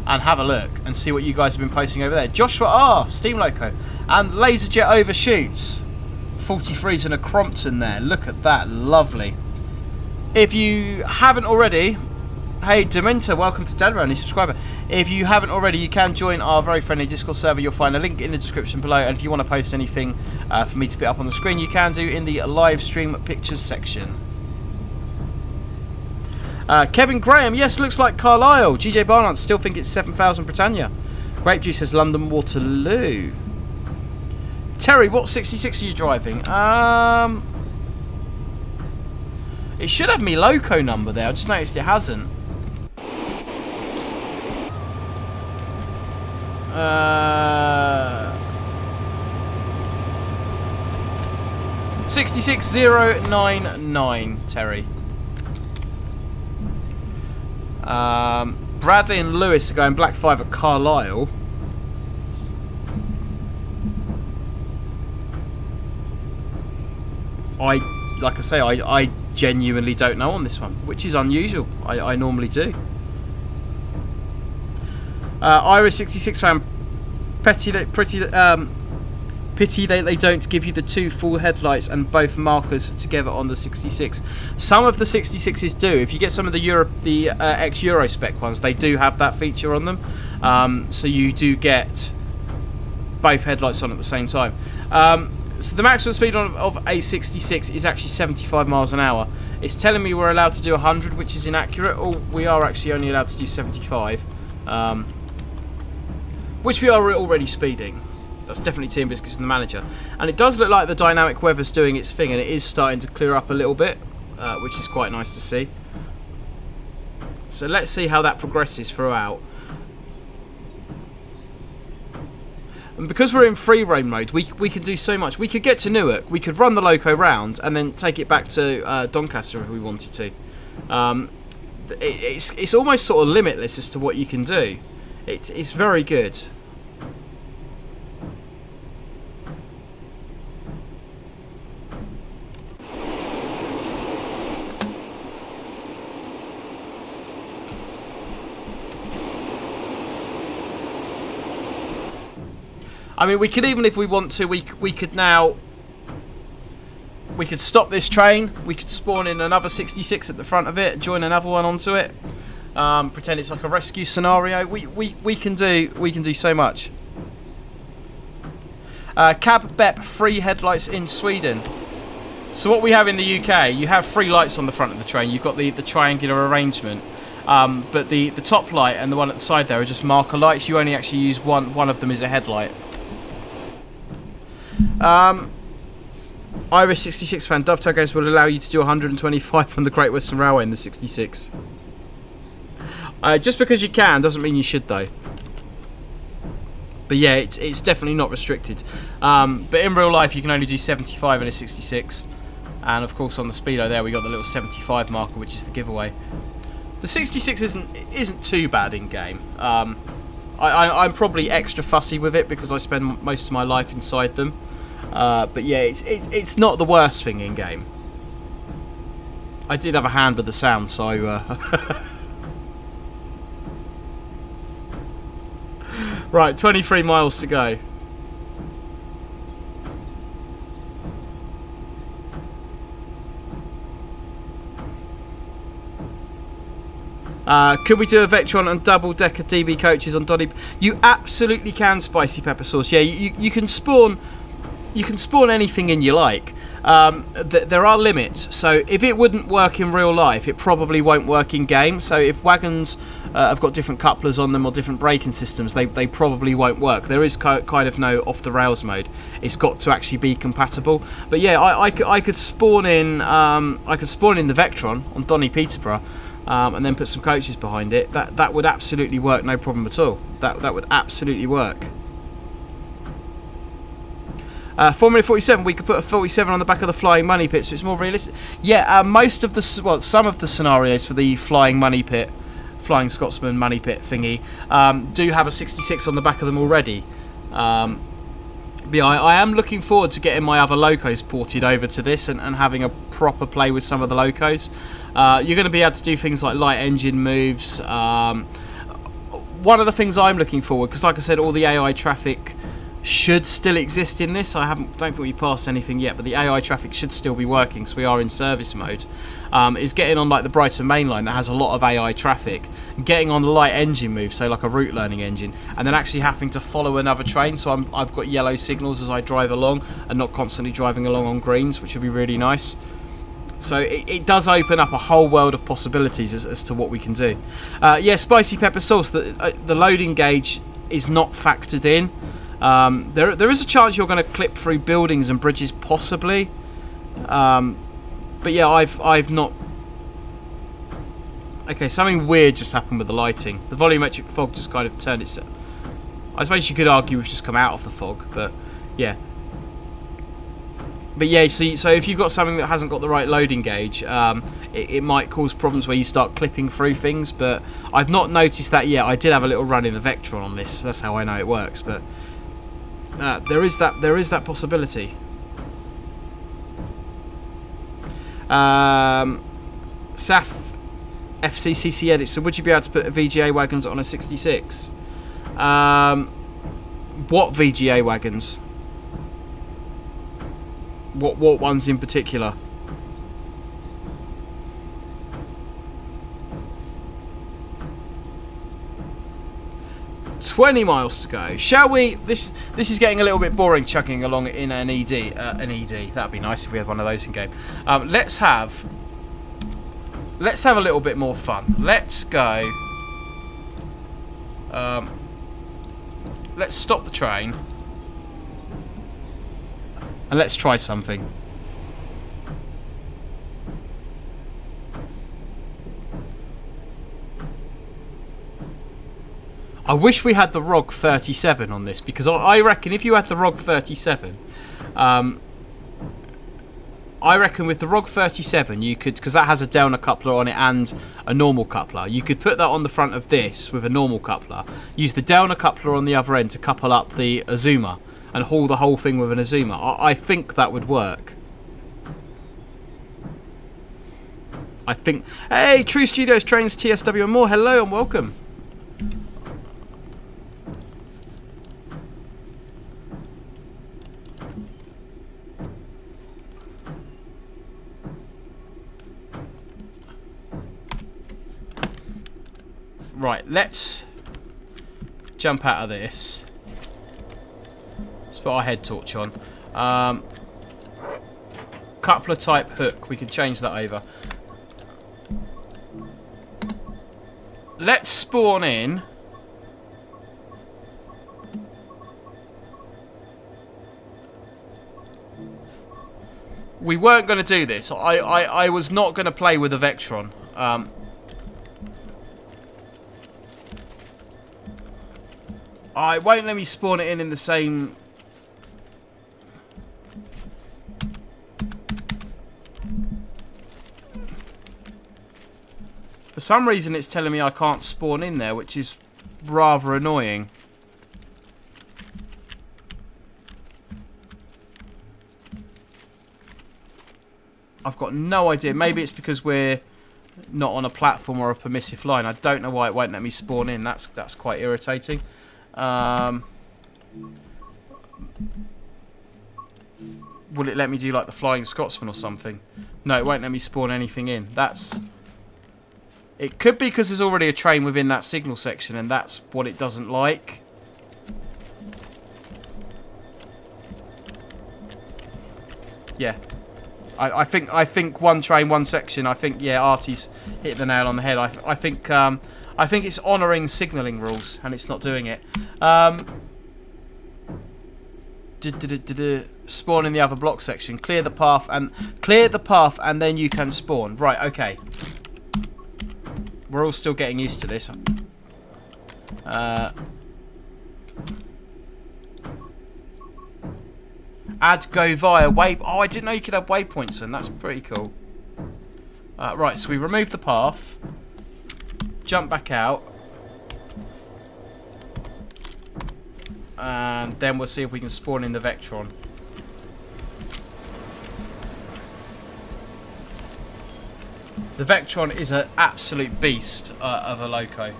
and have a look and see what you guys have been posting over there. Joshua R, Steam Loco, and Laserjet Overshoots. 43s and a Crompton there. Look at that, lovely. If you haven't already, Hey Dementor, welcome to Dad Round, new subscriber. If you haven't already, you can join our very friendly Discord server. You'll find a link in the description below, and if you want to post anything for me to put up on the screen, you can do in the live stream pictures section. Kevin Graham, yes, looks like Carlisle. GJ Barnard, still think it's 7,000 Britannia. Grape Juice says London Waterloo. Terry, what 66 are you driving? It should have me loco number there. I just noticed it hasn't. 66099, Terry. Bradley and Lewis are going black 5 at Carlisle. Like I say, I genuinely don't know on this one, which is unusual. I normally do. Irish 66 fan, pity they don't give you the 2 full headlights and both markers together on the 66. Some of the 66s do. If you get some of the ex-Euro spec ones, they do have that feature on them. So you do get both headlights on at the same time. So the maximum speed of a 66 is actually 75 miles an hour. It's telling me we're allowed to do 100, which is inaccurate. We are actually only allowed to do 75. Which we are already speeding. That's definitely Tea and Biscuits from the manager. And it does look like the dynamic weather's doing its thing, and it is starting to clear up a little bit, which is quite nice to see. So let's see how that progresses throughout. And because we're in free roam mode, we can do so much. We could get to Newark, we could run the loco round, and then take it back to Doncaster if we wanted to. It's almost sort of limitless as to what you can do. It's very good. I mean, we could, even if we want to, we could now... We could stop this train. We could spawn in another 66 at the front of it, join another one onto it. Pretend it's like a rescue scenario. We can do so much. Cab BEP free headlights in Sweden. So what we have in the UK, you have 3 lights on the front of the train. You've got the triangular arrangement, but the top light and the one at the side there are just marker lights. You only actually use one of them as a headlight. Irish 66 fan, Dovetail Games will allow you to do 125 on the Great Western Railway in the 66. Just because you can doesn't mean you should, though. But yeah, it's definitely not restricted. But in real life, you can only do 75 in a 66. And of course, on the speedo there, we got the little 75 marker, which is the giveaway. The 66 isn't too bad in game. I'm probably extra fussy with it because I spend most of my life inside them. But yeah, it's not the worst thing in game. I did have a hand with the sound, so. Right, 23 miles to go. Could we do a Vectron and double-decker DB coaches on Donny? You absolutely can, Spicy Pepper Sauce. Yeah, you can spawn. You can spawn anything in you like. There are limits, so if it wouldn't work in real life, it probably won't work in game. So if wagons have got different couplers on them or different braking systems, they probably won't work. There is kind of no off the rails mode. It's got to actually be compatible. But yeah, I could spawn in the Vectron on Donny Peterborough, and then put some coaches behind it. That would absolutely work, no problem at all. That would absolutely work. Formula 47, we could put a 47 on the back of the Flying Money Pit, so it's more realistic. Yeah, some of the scenarios for the Flying Money Pit, Flying Scotsman Money Pit thingy, do have a 66 on the back of them already. But yeah, I am looking forward to getting my other locos ported over to this and having a proper play with some of the locos. You're going to be able to do things like light engine moves. One of the things I'm looking forward, because like I said, all the AI traffic should still exist in this. Don't think we passed anything yet, but the AI traffic should still be working, so we are in service mode. Is getting on like the Brighton Mainline that has a lot of AI traffic, getting on the light engine move, so like a route learning engine, and then actually having to follow another train, so I've got yellow signals as I drive along and not constantly driving along on greens, which would be really nice. So it does open up a whole world of possibilities as to what we can do. Yeah, spicy pepper sauce, the loading gauge is not factored in. There is a chance you're going to clip through buildings and bridges, possibly. But yeah, I've not. Okay, something weird just happened with the lighting. The volumetric fog just kind of turned itself. I suppose you could argue we've just come out of the fog, but yeah. But yeah, so if you've got something that hasn't got the right loading gauge, it might cause problems where you start clipping through things. But I've not noticed that yet. I did have a little run in the Vectron on this. That's how I know it works. But there is that possibility. Saf FCCC edit. So would you be able to put VGA wagons on a 66? What VGA wagons? What ones in particular? $20 miles to go. Shall we? This is getting a little bit boring, chugging along in an ED. That'd be nice if we had one of those in game. Let's have a little bit more fun. Let's go. Let's stop the train. And let's try something. I wish we had the ROG 37 on this, because I reckon if you had the ROG 37, I reckon with the ROG 37 you could, because that has a downer coupler on it and a normal coupler, you could put that on the front of this with a normal coupler, use the downer coupler on the other end to couple up the Azuma, and haul the whole thing with an Azuma. I think that would work. I think... Hey, True Studios, Trains, TSW and more. Hello and welcome. Right, let's jump out of this. Let's put our head torch on. Coupler type hook. We can change that over. Let's spawn in. We weren't going to do this. I was not going to play with a Vectron. It won't let me spawn it in the same... For some reason it's telling me I can't spawn in there, which is rather annoying. I've got no idea. Maybe it's because we're not on a platform or a permissive line. I don't know why it won't let me spawn in. That's quite irritating. Will it let me do like the Flying Scotsman or something? No, it won't let me spawn anything in. It could be because there's already a train within that signal section, and that's what it doesn't like. Yeah, I think one train, one section. I think, yeah, Artie's hit the nail on the head. I think it's honouring signalling rules, and it's not doing it. Spawn in the other block section. Clear the path, and then you can spawn. Right. Okay. We're all still getting used to this. Add go via way. Oh, I didn't know you could have waypoints, and that's pretty cool. Right, so we remove the path, jump back out, and then we'll see if we can spawn in the Vectron. The Vectron is an absolute beast of a loco.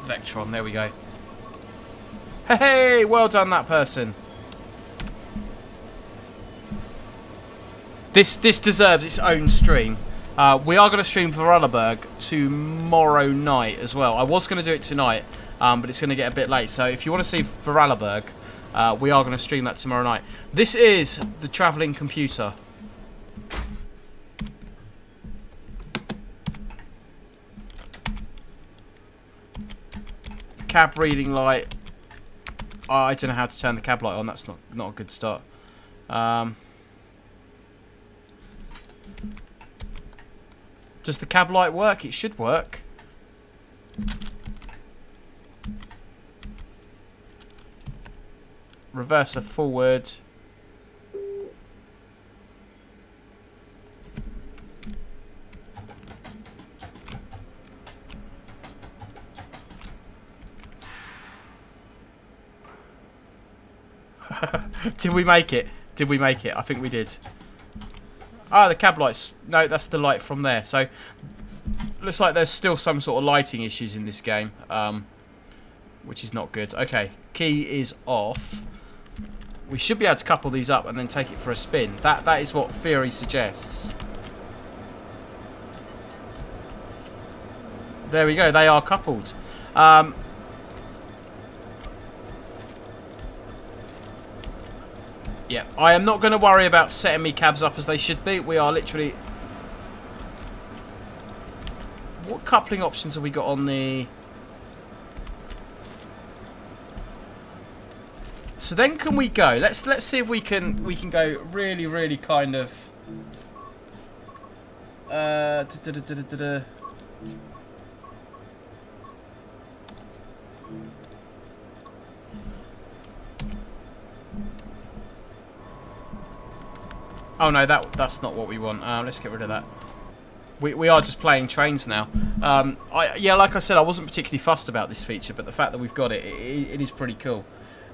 Vectron, there we go. Hey, well done that person. This deserves its own stream. We are going to stream Vorarlberg tomorrow night as well. I was going to do it tonight, but it's going to get a bit late. So if you want to see Vorarlberg, we are going to stream that tomorrow night. This is the travelling computer. Cab reading light. Oh, I don't know how to turn the cab light on. That's not a good start. Does the cab light work? It should work. Reverser forward. Did we make it? Did we make it? I think we did. Ah, the cab lights. No, that's the light from there. So, looks like there's still some sort of lighting issues in this game, which is not good. Okay, key is off. We should be able to couple these up and then take it for a spin. That is what theory suggests. There we go. They are coupled. Yeah, I am not going to worry about setting me cabs up as they should be. We are literally... What coupling options have we got on the... So then can we go? Let's see if we can go really kind of... Oh no, that's not what we want. Let's get rid of that. We are just playing trains now. Yeah, like I said, I wasn't particularly fussed about this feature, but the fact that we've got it, it is pretty cool.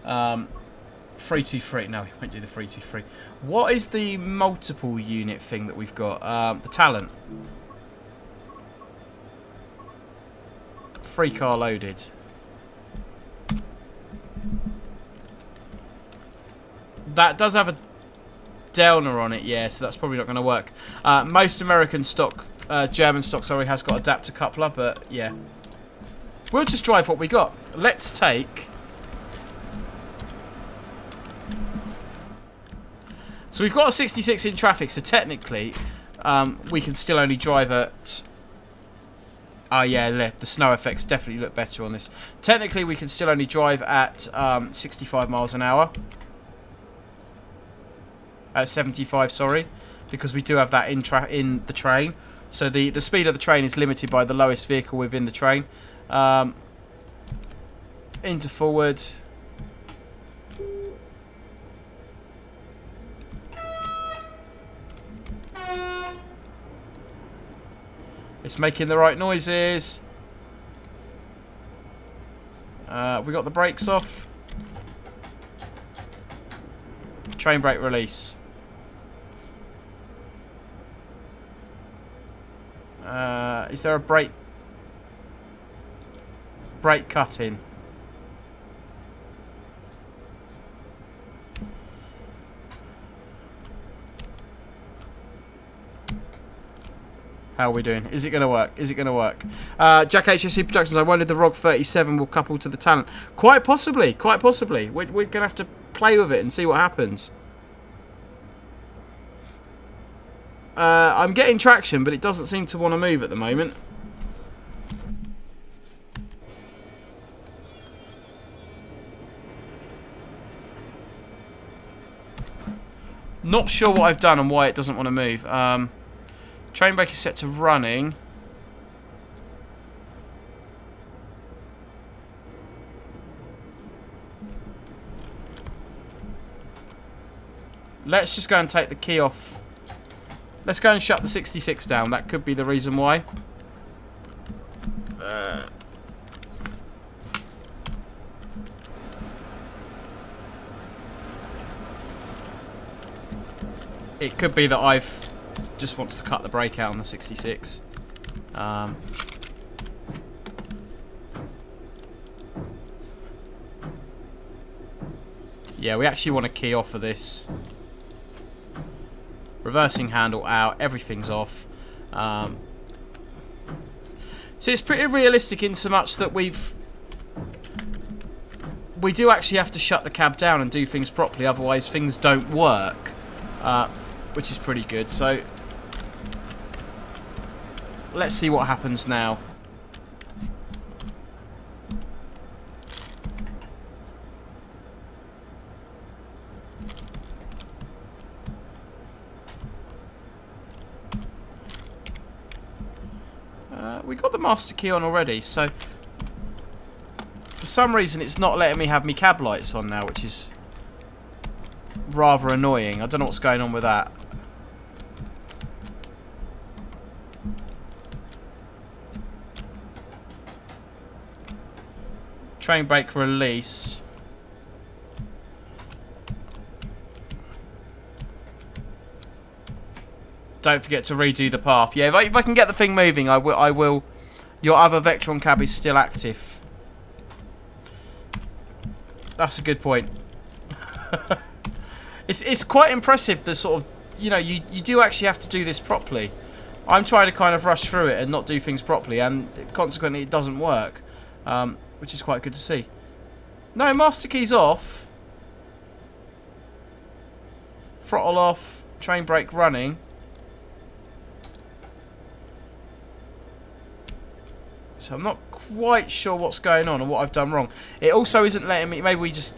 323. No, we won't do the 323. What is the multiple unit thing that we've got? The talent. 3 car loaded. That does have a downer on it, yeah, so that's probably not going to work. Most American stock, German stock, sorry, has got adapter coupler, but yeah. We'll just drive what we got. Let's take... So we've got a 66 in traffic, so technically we can still only drive at... Oh yeah, the snow effects definitely look better on this. Technically we can still only drive at 65 miles an hour. 75, sorry, because we do have that in the train. So the speed of the train is limited by the lowest vehicle within the train. Into forward. It's making the right noises. We got the brakes off. Train brake release. Is there a brake cut in? How are we doing? Is it going to work? Is it going to work? Jack HSC Productions, I wonder if the ROG 37 will couple to the talent. Quite possibly. Quite possibly. We're going to have to play with it and see what happens. I'm getting traction, but it doesn't seem to want to move at the moment. Not sure what I've done and why it doesn't want to move. Train brake is set to running. Let's just go and take the key off. Let's go and shut the 66 down. That could be the reason why. It could be that I've just wanted to cut the brake out on the 66. Yeah, we actually want to key off of this. Reversing handle out, everything's off. So it's pretty realistic in so much that we do actually have to shut the cab down and do things properly, otherwise things don't work, which is pretty good. So let's see what happens now. We got the master key on already, so for some reason it's not letting me have me cab lights on now, which is rather annoying. I don't know what's going on with that. Train brake release. Don't forget to redo the path. Yeah, if I can get the thing moving, I will. Your other Vectron cab is still active. That's a good point. It's quite impressive, the sort of, you know, you do actually have to do this properly. I'm trying to kind of rush through it and not do things properly, and consequently it doesn't work, which is quite good to see. No, master key's off. Throttle off, train brake running. So I'm not quite sure what's going on or what I've done wrong. It also isn't letting me... Maybe we just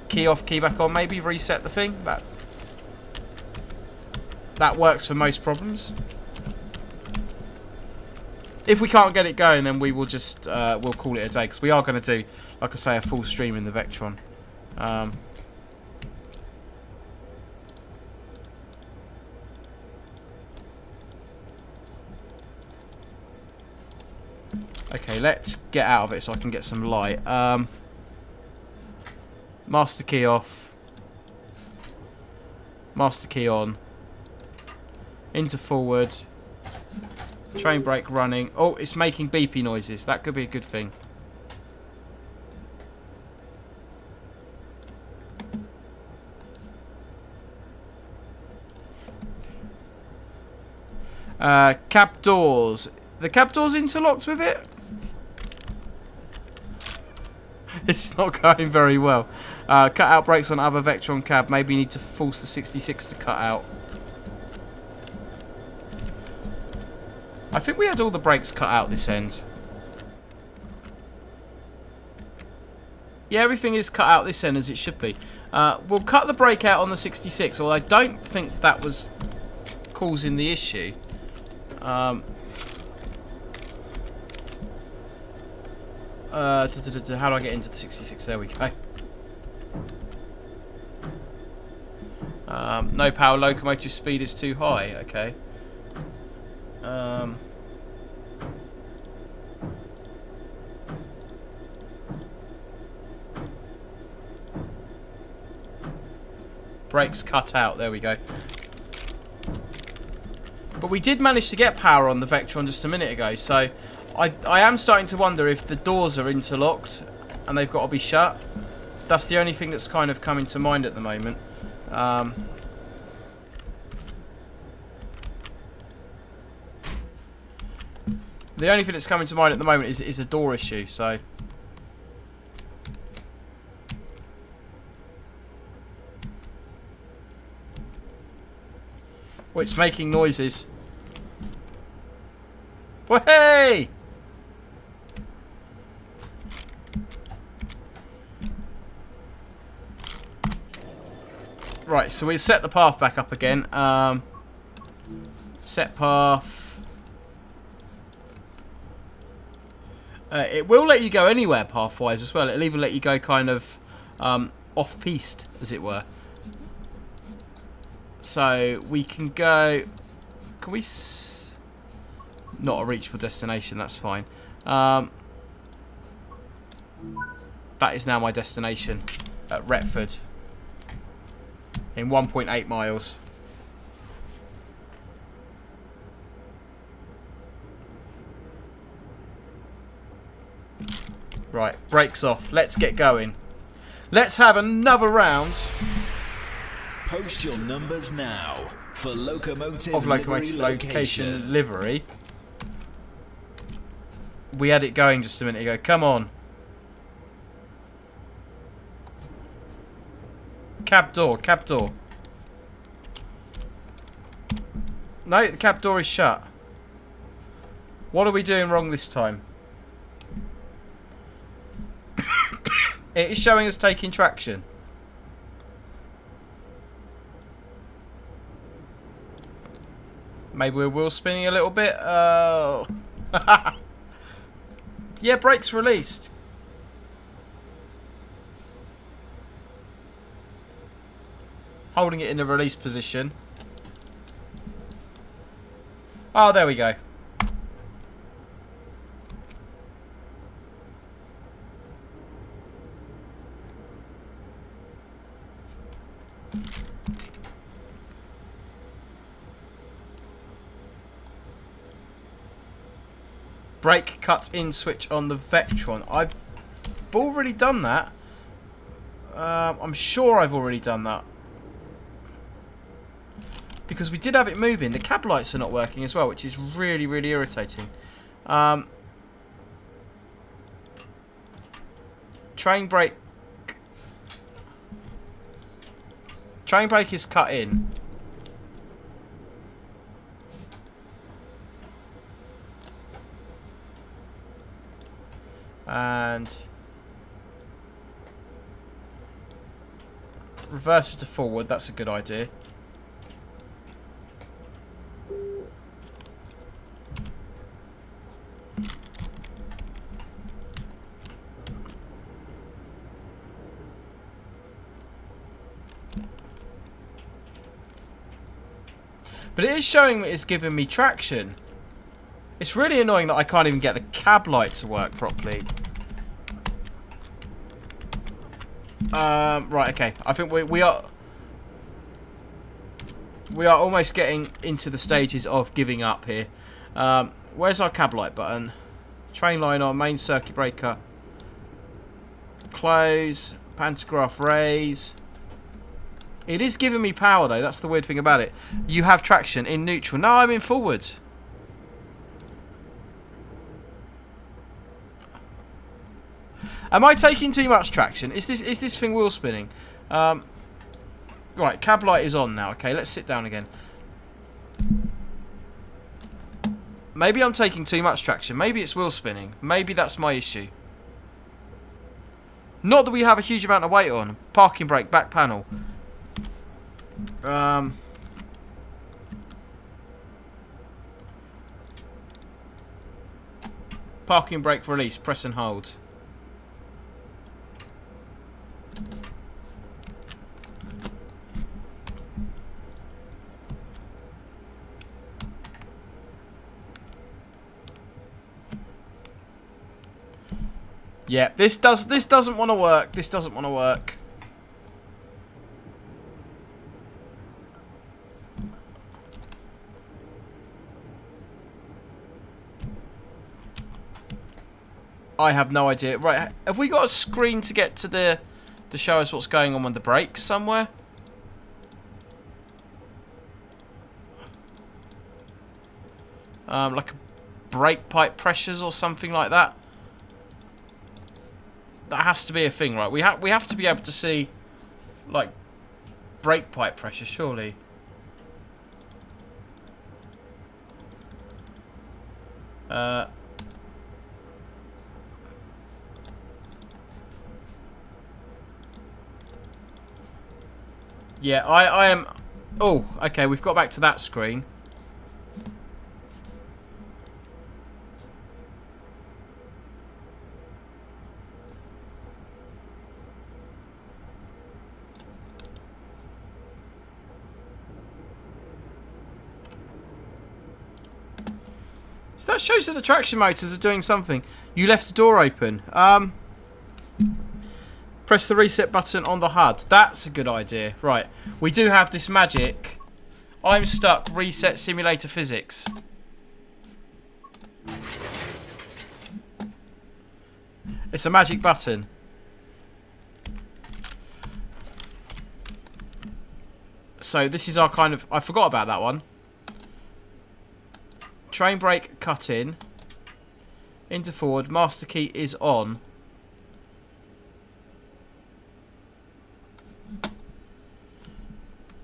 key off, key back on. Maybe reset the thing. That works for most problems. If we can't get it going, then we will just... we'll call it a day. Because we are going to do, like I say, a full stream in the Vectron. Okay, let's get out of it so I can get some light. Master key off. Master key on. Into forward. Train brake running. Oh, it's making beepy noises. That could be a good thing. Cab doors. The cab door's interlocked with it? This is not going very well. Cut out brakes on other Vectron cab. Maybe you need to force the 66 to cut out. I think we had all the brakes cut out this end. Yeah, everything is cut out this end as it should be. We'll cut the brake out on the 66, although I don't think that was causing the issue. How do I get into the 66? There we go. No power, locomotive speed is too high. Okay. Brakes cut out. There we go. But we did manage to get power on the Vectron just a minute ago, so I am starting to wonder if the doors are interlocked and they've got to be shut. That's the only thing that's kind of coming to mind at the moment. The only thing that's coming to mind at the moment is a door issue, so... Oh, it's making noises. Oh, hey! Right, so we've set the path back up again. Set path. It will let you go anywhere pathwise as well. It'll even let you go kind of off-piste, as it were. So we can go... Can we... Not a reachable destination, that's fine. That is now my destination at Retford. In 1.8 miles. Right, brakes off. Let's get going. Let's have another round Post your numbers now for Locomotive of Locomotive Livery Location livery. We had it going just a minute ago. Come on. Cab door, cab door. No, the cab door is shut. What are we doing wrong this time? It is showing us taking traction. Maybe we're wheel spinning a little bit. Oh. Yeah, brakes released. Holding it in the release position. Oh, there we go. Brake cut in switch on the Vectron. I've already done that. I'm sure I've already done that. Because we did have it moving. The cab lights are not working as well, which is really, really irritating. Train brake. Train brake is cut in. And reverse it to forward. That's a good idea. But it is showing it's giving me traction. It's really annoying that I can't even get the cab light to work properly. Right, okay. I think we are almost getting into the stages of giving up here. Where's our cab light button? Train line on, main circuit breaker. Close, pantograph raise. It is giving me power though, that's the weird thing about it. You have traction in neutral. No, I'm in forward. Am I taking too much traction? Is this thing wheel spinning? Right, cab light is on now. Okay, let's sit down again. Maybe I'm taking too much traction. Maybe it's wheel spinning. Maybe that's my issue. Not that we have a huge amount of weight on. Parking brake, back panel. Parking brake release, press and hold. Yeah, this doesn't want to work. This doesn't want to work. I have no idea. Right, have we got a screen to get to show us what's going on with the brakes somewhere? Like brake pipe pressures or something like that. That has to be a thing, right? We have to be able to see like brake pipe pressure, surely. Yeah, I am... Oh, okay, we've got back to that screen. So that shows that the traction motors are doing something. You left the door open. Press the reset button on the HUD. That's a good idea. Right. We do have this magic. I'm stuck. Reset simulator physics. It's a magic button. So this is our kind of... I forgot about that one. Train brake cut in. Into forward. Master key is on.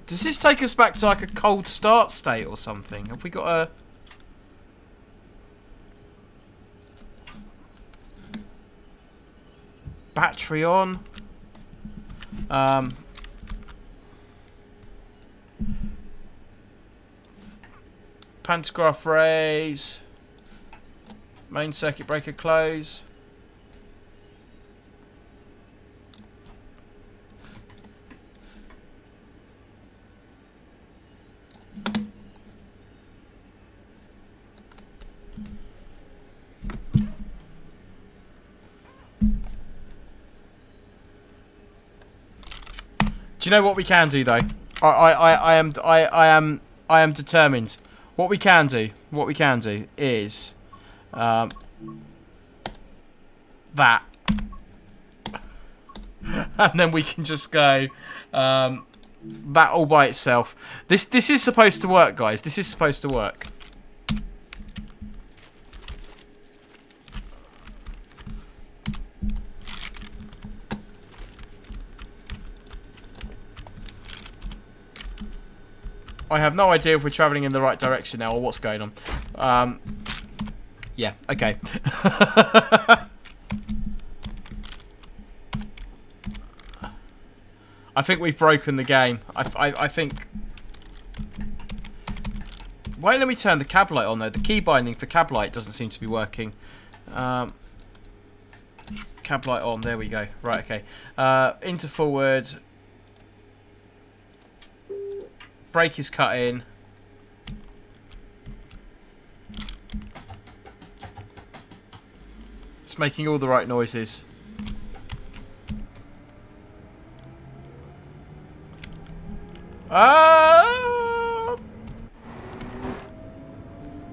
Does this take us back to like a cold start state or something? Have we got a... battery on? Pantograph raise. Main circuit breaker close. Do you know what we can do though? I am determined. What we can do is that, and then we can just go that all by itself. This is supposed to work, guys. This is supposed to work. I have no idea if we're travelling in the right direction now or what's going on. Yeah, okay. I think we've broken the game. I think... Why don't we turn the cab light on though? The key binding for cab light doesn't seem to be working. Cab light on, there we go. Right, okay. Into forward... Brake is cut in. It's making all the right noises.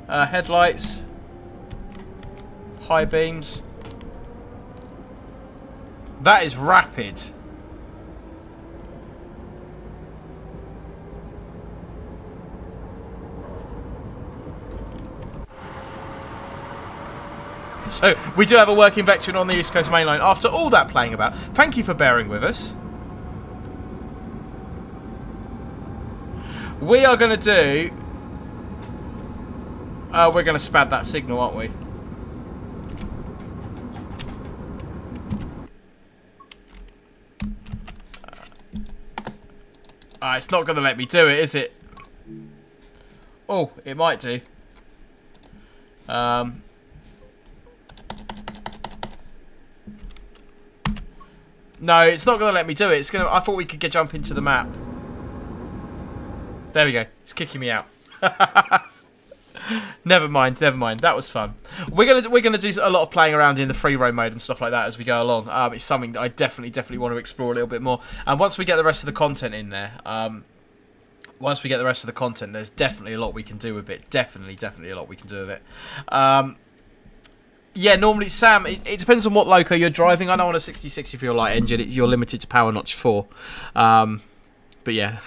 Headlights. High beams. That is rapid. So, we do have a working Vectron on the East Coast Mainline after all that playing about. Thank you for bearing with us. We are going to do... we're going to spad that signal, aren't we? It's not going to let me do it, is it? Oh, it might do. No, it's not going to let me do it. It's going to... I thought we could jump into the map. There we go. It's kicking me out. Never mind. That was fun. We're gonna do a lot of playing around in the free roam mode and stuff like that as we go along. It's something that I definitely want to explore a little bit more. And once we get the rest of the content in there, there's definitely a lot we can do with it. Definitely a lot we can do with it. Yeah, normally, Sam, it depends on what loco you're driving. I know on a 6060 for your light engine, you're limited to power notch 4. But yeah.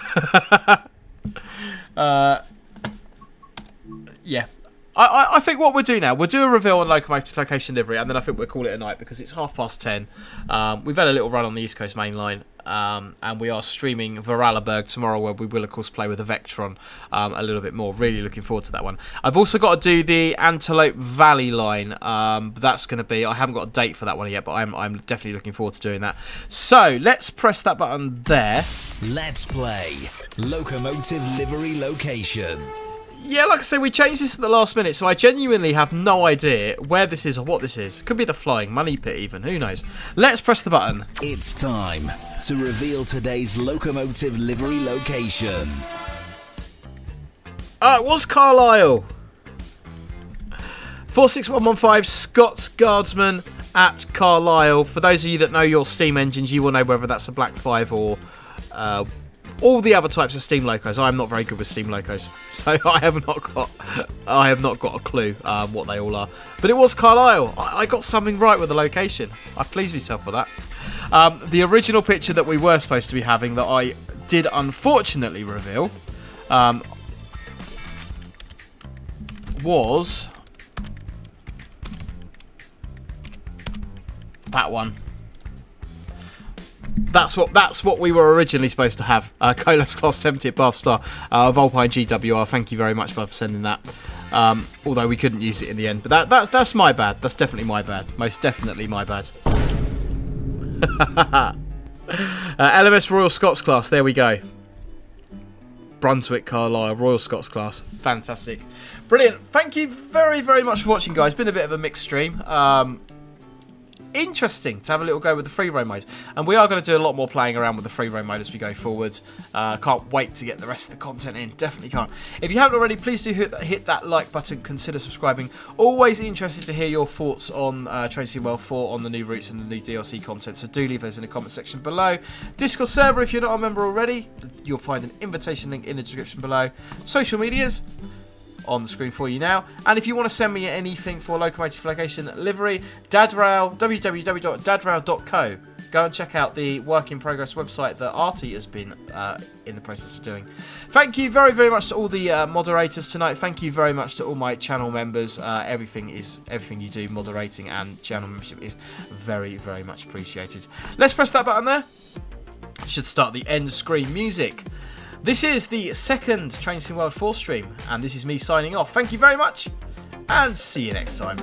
Yeah. I think what we'll do now, we'll do a reveal on Locomotive Location Livery, and then I think we'll call it a night because it's 10:30. We've had a little run on the East Coast Mainline, and we are streaming Vorarlberg tomorrow, where we will, of course, play with the Vectron a little bit more. Really looking forward to that one. I've also got to do the Antelope Valley line. That's going to be... I haven't got a date for that one yet, but I'm definitely looking forward to doing that. So, let's press that button there. Let's play Locomotive Livery Location. Yeah, like I say, we changed this at the last minute, so I genuinely have no idea where this is or what this is. Could be the Flying Money Pit even, who knows. Let's press the button. It's time to reveal today's Locomotive Livery Location. It was Carlisle. 46115 Scots Guardsman at Carlisle. For those of you that know your steam engines, you will know whether that's a Black 5 or... all the other types of steam locos. I'm not very good with steam locos, so I have not got a clue what they all are. But it was Carlisle. I got something right with the location. I pleased myself with that. The original picture that we were supposed to be having that I did unfortunately reveal was that one. That's what we were originally supposed to have. Colas Class 70th Bath Star, Volpine GWR. Thank you very much, bud, for sending that. Although we couldn't use it in the end, but that's my bad. That's definitely my bad. Most definitely my bad. LMS Royal Scots Class. There we go. Brunswick Carlisle Royal Scots Class. Fantastic, brilliant. Thank you very, very much for watching, guys. Been a bit of a mixed stream. Interesting to have a little go with the free roam mode, and we are going to do a lot more playing around with the free roam mode as we go forward. Can't wait to get the rest of the content in. Definitely can't. If you haven't already, please do hit that like button, consider subscribing. Always interested to hear your thoughts on Tracy Well 4, on the new routes and the new DLC content, so do leave those in the comment section below. Discord server, if you're not a member already, you'll find an invitation link in the description below. Social medias on the screen for you now, and if you want to send me anything for Locomotive Location livery, Dadrail, www.dadrail.co. Go and check out the work in progress website that Artie has been in the process of doing. Thank you very, very much to all the moderators tonight. Thank you very much to all my channel members. Everything you do, moderating and channel membership, is very, very much appreciated. Let's press that button there. Should start the end screen music. This is the second Train Sim World 4 stream, and this is me signing off. Thank you very much, and see you next time.